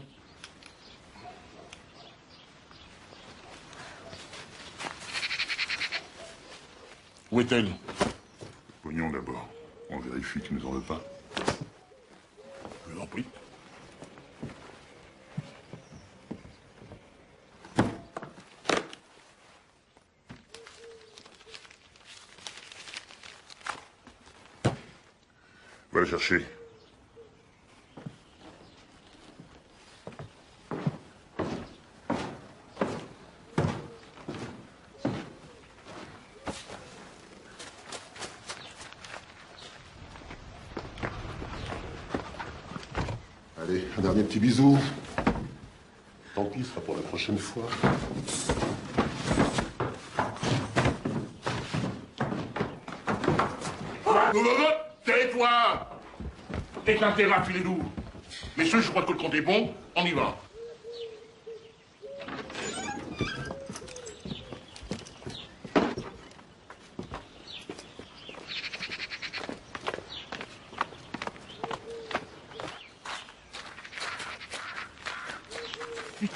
Où est-elle? Pognon d'abord. On vérifie qu'il nous en veut pas. Je vous en prie. le chercher. Allez, un dernier petit bisou. Tant pis, ce sera pour la prochaine fois. Tais-toi! T'es intérêt à filer lourd. Messieurs, je crois que le compte est bon. On y va.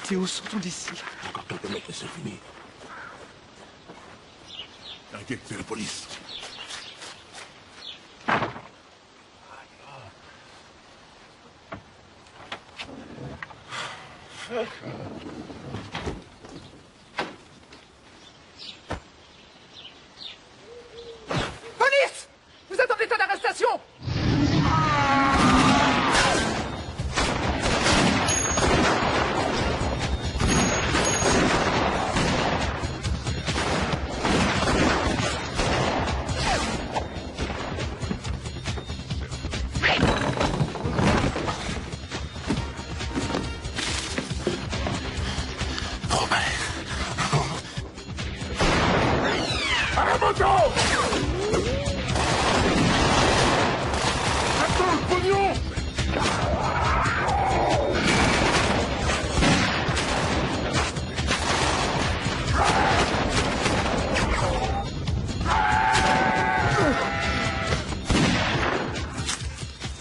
Théo, sortons d'ici. Encore quelques mètres et c'est fini. T'inquiète, c'est la police. Police! Vous êtes en état d'arrestation! À la moto! Attends, le pognon!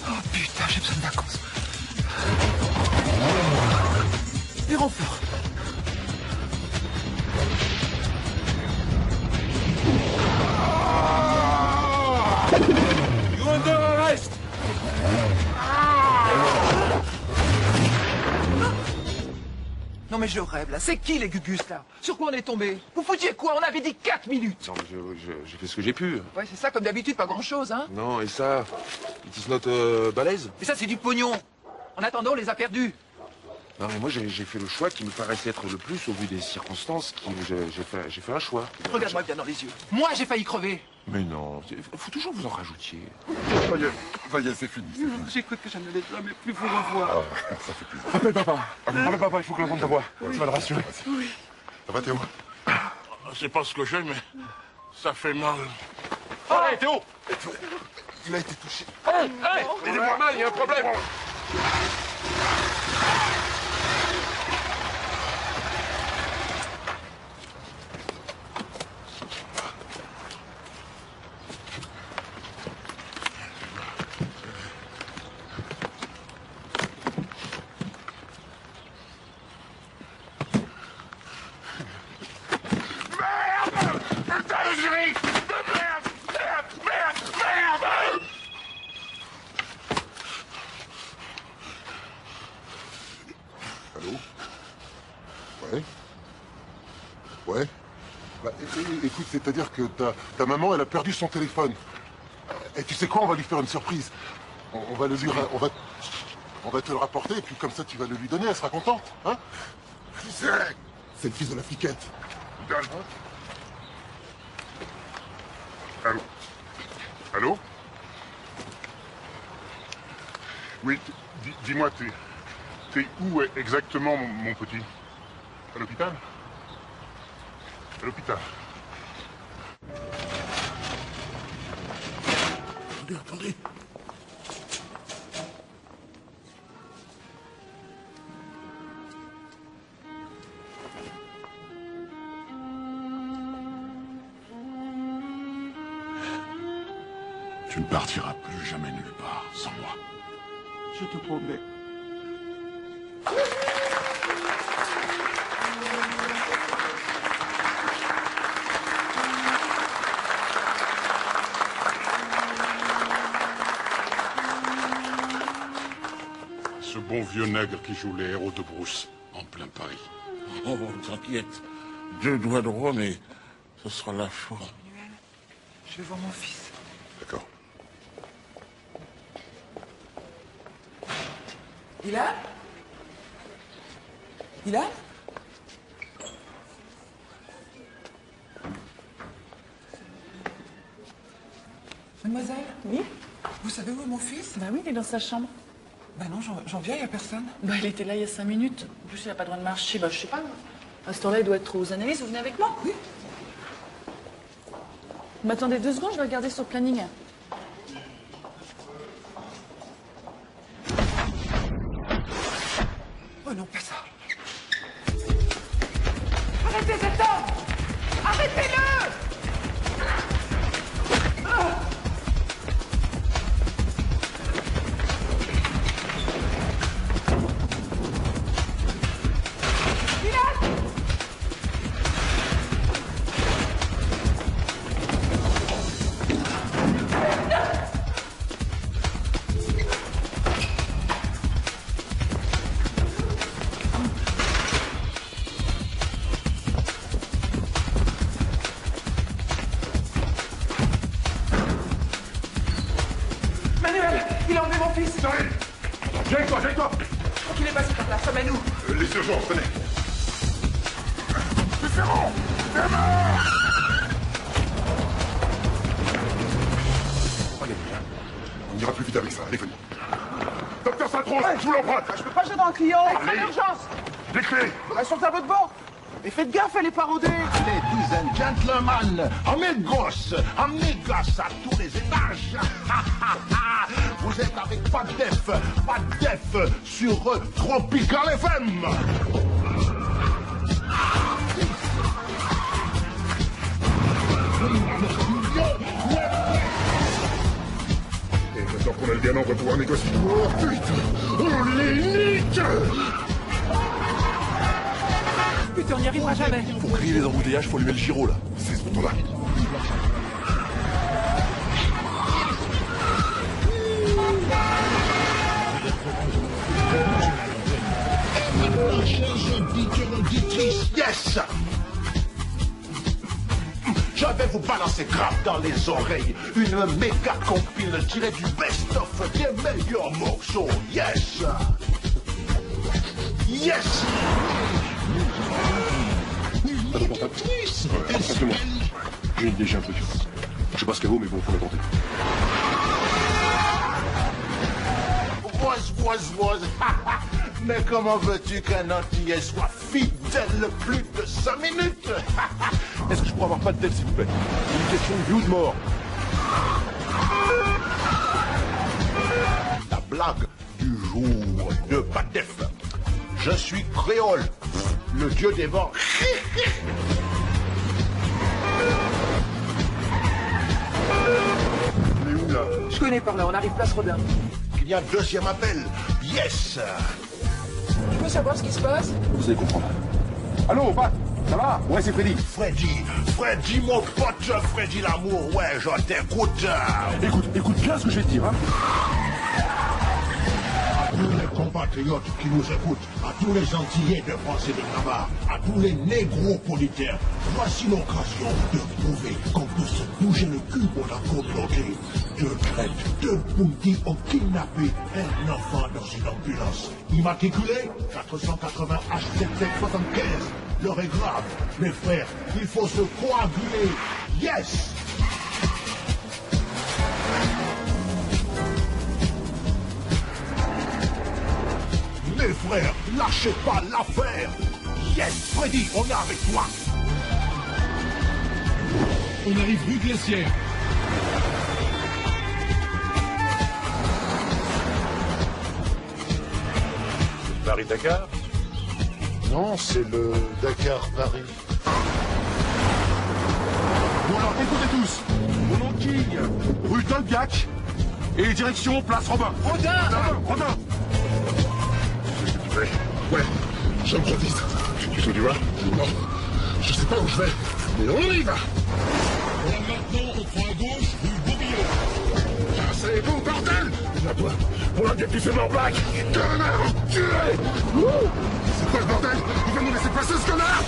Oh putain, j'ai besoin de vacances. Les renforts. You're under arrest! Non mais je rêve là, c'est qui les Gugus là? Sur quoi on est tombé? Vous foutiez quoi? On avait dit 4 minutes! Non, j'ai fait ce que j'ai pu. Ouais, c'est ça, comme d'habitude, pas grand chose, hein? Non, et ça, it is not balèze. Mais ça, c'est du pognon! En attendant, on les a perdus! Non, mais moi, j'ai fait le choix qui me paraissait être le plus au vu des circonstances. J'ai fait un choix. Regarde-moi bien dans les yeux. Moi, j'ai failli crever! Mais non, faut toujours vous en rajoutiez. Ça y est, c'est fini. J'ai cru que je n'allais jamais plus vous revoir. Ça fait plaisir. Appelle papa. Appelle papa, il faut que l'entende ta voix. Ça va le rassurer. Oui. Ça va, Théo? C'est pas ce que j'ai, mais ça fait mal. Allez, Théo! Il a été touché. Aidez-moi mal, il y a un problème. Allô? Ouais? Ouais? Bah, écoute, c'est-à-dire que ta maman, elle a perdu son téléphone. Et tu sais quoi, on va lui faire une surprise. On va on va te le rapporter, et puis comme ça, tu vas le lui donner, elle sera contente, hein? Qui c'est? C'est le fils de la fliquette. Allô? Allô? Oui, dis-moi, t'es où exactement, mon petit? À l'hôpital? À l'hôpital. Attendez. Tu ne partiras plus jamais nulle part sans moi. Je te promets. Ce bon vieux nègre qui joue les héros de Brousse, en plein Paris. Oh, t'inquiète. 2 doigts de Rome et ce sera la fin. Je vais voir mon fils. D'accord. Ilan? Ilan? Mademoiselle? Oui? Vous savez où est mon fils? Bah oui, il est dans sa chambre. Bah non, j'en viens, il n'y a personne. Bah il était là il y a 5 minutes. En plus, il n'a pas le droit de marcher. Bah je sais pas. À ce temps-là, il doit être aux analyses. Vous venez avec moi? Oui. Vous m'attendez 2 secondes, je vais regarder sur le planning. Oh non, pas ça. Arrêtez cet homme! Arrêtez-le! Manuel, il a enlevé mon fils. J'arrive. Viens avec toi, viens avec toi. Je crois qu'il est passé par là, ça nous. Les urgences, venez. C'est Ferrand. Allez, on ira plus vite avec ça. Allez, venez. Docteur Satros, je vous l'emprunte. Je peux pas jeter dans le client, c'est Allez. l'urgence. Les clés. Elles sont à votre bord. Et faites gaffe, elle est parodée. Ladies and gentlemen, amigos, amigas à tous les étages. Vous êtes avec pas de def sur Tropical FM. Et maintenant qu'on a le gamin, on va pouvoir négocier. Oh putain, on les nique. Putain, on n'y arrivera jamais. Faut crier les embouteillages, faut allumer le gyro là. C'est ce bouton-là. Yes! Je vais vous balancer grave dans les oreilles une méga compile tirée du best-of des meilleurs morceaux. Yes! Yes! Simplement. J'ai une idée, j'ai un truc. Je sais pas ce qu'elle vaut, mais bon, faut la tenter. Was. Mais comment veux-tu qu'un Antillais soit fidèle plus de 5 minutes? Est-ce que je pourrais avoir pas de dette, s'il vous plaît? C'est une question de vie ou de mort. La blague du jour de Padef. Je suis créole, le dieu des vents. On est où là? Je connais par là, on arrive place Rodin. Il y a un deuxième appel. Yes! Tu peux savoir ce qui se passe? Vous allez comprendre. Allô, Pat? Ça va? Ouais, c'est Freddy. Freddy, mon pote, Freddy l'amour, ouais, je t'écoute. Écoute bien ce que je vais te dire, hein. À tous les compatriotes qui nous écoutent, à tous les Antillais de France et de Navarre, à tous les négropolitains, voici l'occasion de prouver qu'on peut se bouger le cul pour la communauté. Deux traites, 2 bounties ont kidnappé un enfant dans une ambulance. Immatriculé 480 H7775. L'heure est grave. Mes frères, il faut se coaguler. Yes! Mes frères, lâchez pas l'affaire. Yes, Freddy, on est avec toi. On arrive rue Glacière. Paris-Dakar? Non, c'est le Dakar-Paris. Bon alors, écoutez tous. Mon nom King, rue Tolbiac, et direction Place Robin. Rodin. Ouais, j'improvise. Tu sais où tu vas? Non, je sais pas où je vais, mais on y va. Maintenant, on prend à gauche, rue Bourguillon. C'est vous, bordel! Viens-toi, pour l'objectif Black! Connard enculé! C'est quoi ce bordel? Il va nous laisser passer ce connard!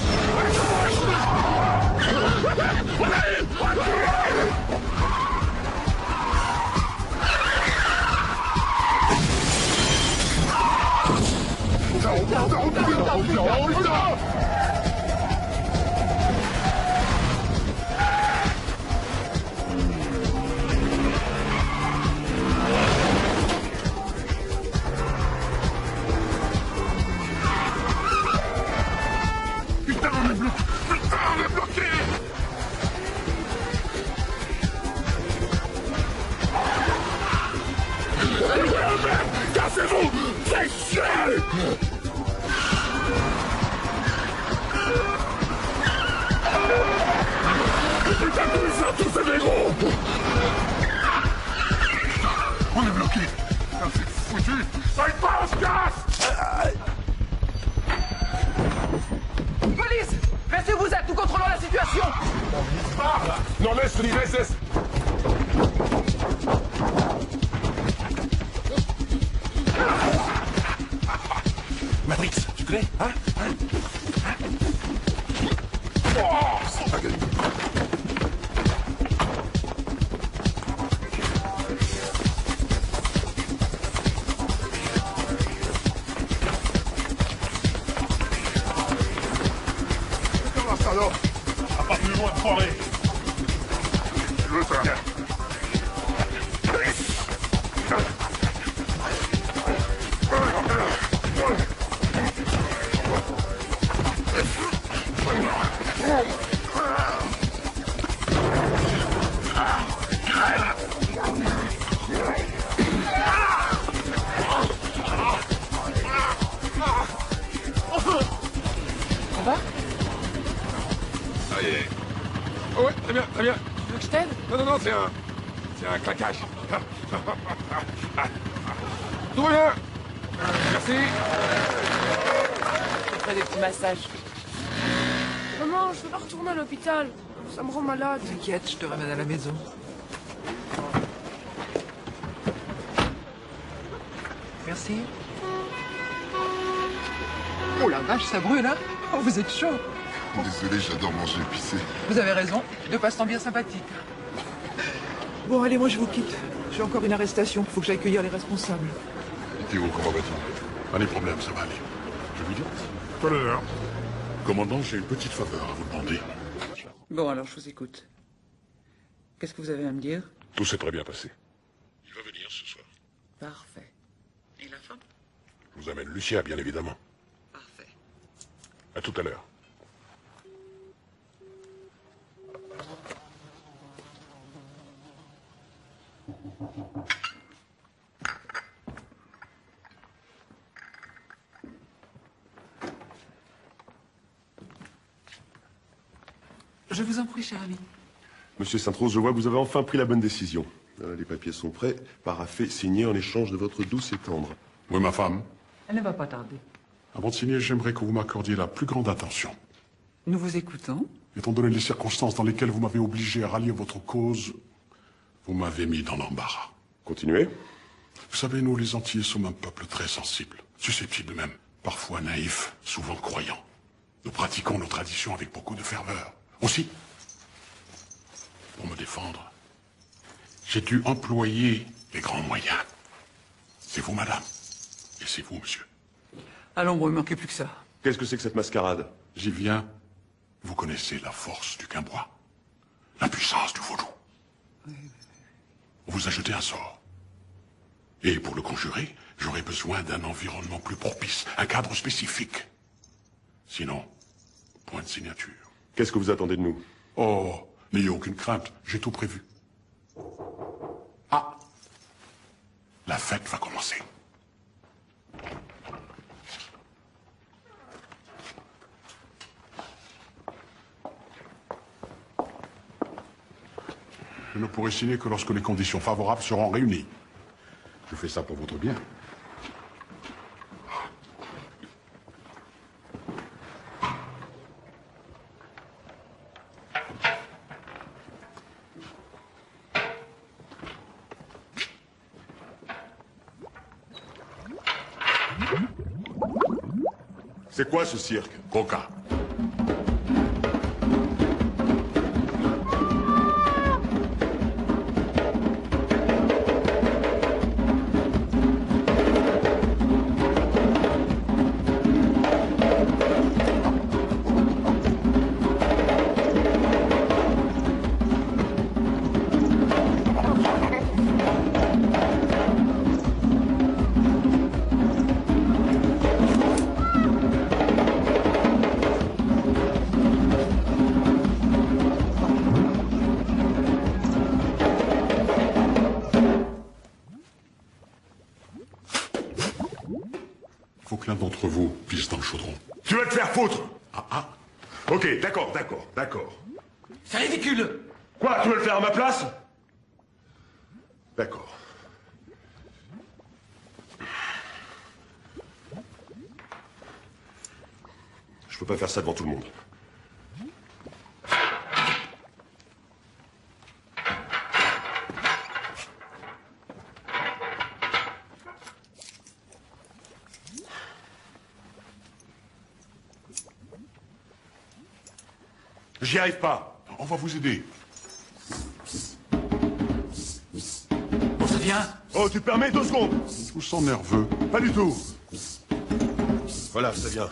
on est bloqué. Putain, on est bloqué. Cassez-vous! C'est chier! Putain, tous ces négros! On est bloqué! C'est foutu! Ça y pas, on se casse! Police! Restez où vous êtes, nous contrôlons la situation! Non, laisse! Matrix, tu connais, hein? Oh, c'est pas gagné. Comment ça, alors? À part plus loin de foirer. Tu veux ça? Ça va? Ça y est. Oh ouais, très bien. Tu veux que je t'aide? Non, c'est un claquage. Tout va bien. Merci. Je te ferai des petits massages. Maman, je veux pas retourner à l'hôpital. Ça me rend malade. T'inquiète, je te ramène à la maison. Merci. Oh la vache, ça brûle, hein? Oh, vous êtes chaud. Désolé, j'adore manger épicé. Vous avez raison, deux passe-temps bien sympathiques. Bon, allez, moi je vous quitte. J'ai encore une arrestation, faut que j'aille cueillir les responsables. Théo, comment vas-tu? Pas de problème, ça va aller. Je lui dis. Tout à l'heure. Commandant, j'ai une petite faveur à vous demander. Bon, alors je vous écoute. Qu'est-ce que vous avez à me dire? Tout s'est très bien passé. Il va venir ce soir. Parfait. Et la femme? Je vous amène Lucia, bien évidemment. Parfait. À tout à l'heure. Je vous en prie, cher ami. Monsieur Sainte-Rose, je vois que vous avez enfin pris la bonne décision. Les papiers sont prêts, paraffés, signés en échange de votre douce et tendre. Oui, ma femme. Elle ne va pas tarder. Avant de signer, j'aimerais que vous m'accordiez la plus grande attention. Nous vous écoutons. Étant donné les circonstances dans lesquelles vous m'avez obligé à rallier votre cause, vous m'avez mis dans l'embarras. Continuez. Vous savez, nous, les Antillais, sommes un peuple très sensible, susceptible même, parfois naïf, souvent croyant. Nous pratiquons nos traditions avec beaucoup de ferveur. Aussi, pour me défendre, j'ai dû employer les grands moyens. C'est vous, madame, et c'est vous, monsieur. À l'ombre, il ne manquait plus que ça. Qu'est-ce que c'est que cette mascarade? J'y viens. Vous connaissez la force du Quimbois, la puissance du vaudou. On vous a jeté un sort. Et pour le conjurer, j'aurais besoin d'un environnement plus propice, un cadre spécifique. Sinon, point de signature. Qu'est-ce que vous attendez de nous? Oh, n'ayez aucune crainte, j'ai tout prévu. Ah, la fête va commencer. Je ne pourrai signer que lorsque les conditions favorables seront réunies. Je fais ça pour votre bien. C'est quoi ce cirque? Coca. Aucun d'entre vous pisse dans le chaudron. Tu vas te faire foutre. Ok, d'accord. C'est ridicule. Quoi, tu veux le faire à ma place? D'accord. Je peux pas faire ça devant tout le monde. J'y arrive pas. On va vous aider. Bon, ça vient. Oh, tu te permets 2 secondes? Je vous sens nerveux. Pas du tout. Voilà, ça vient.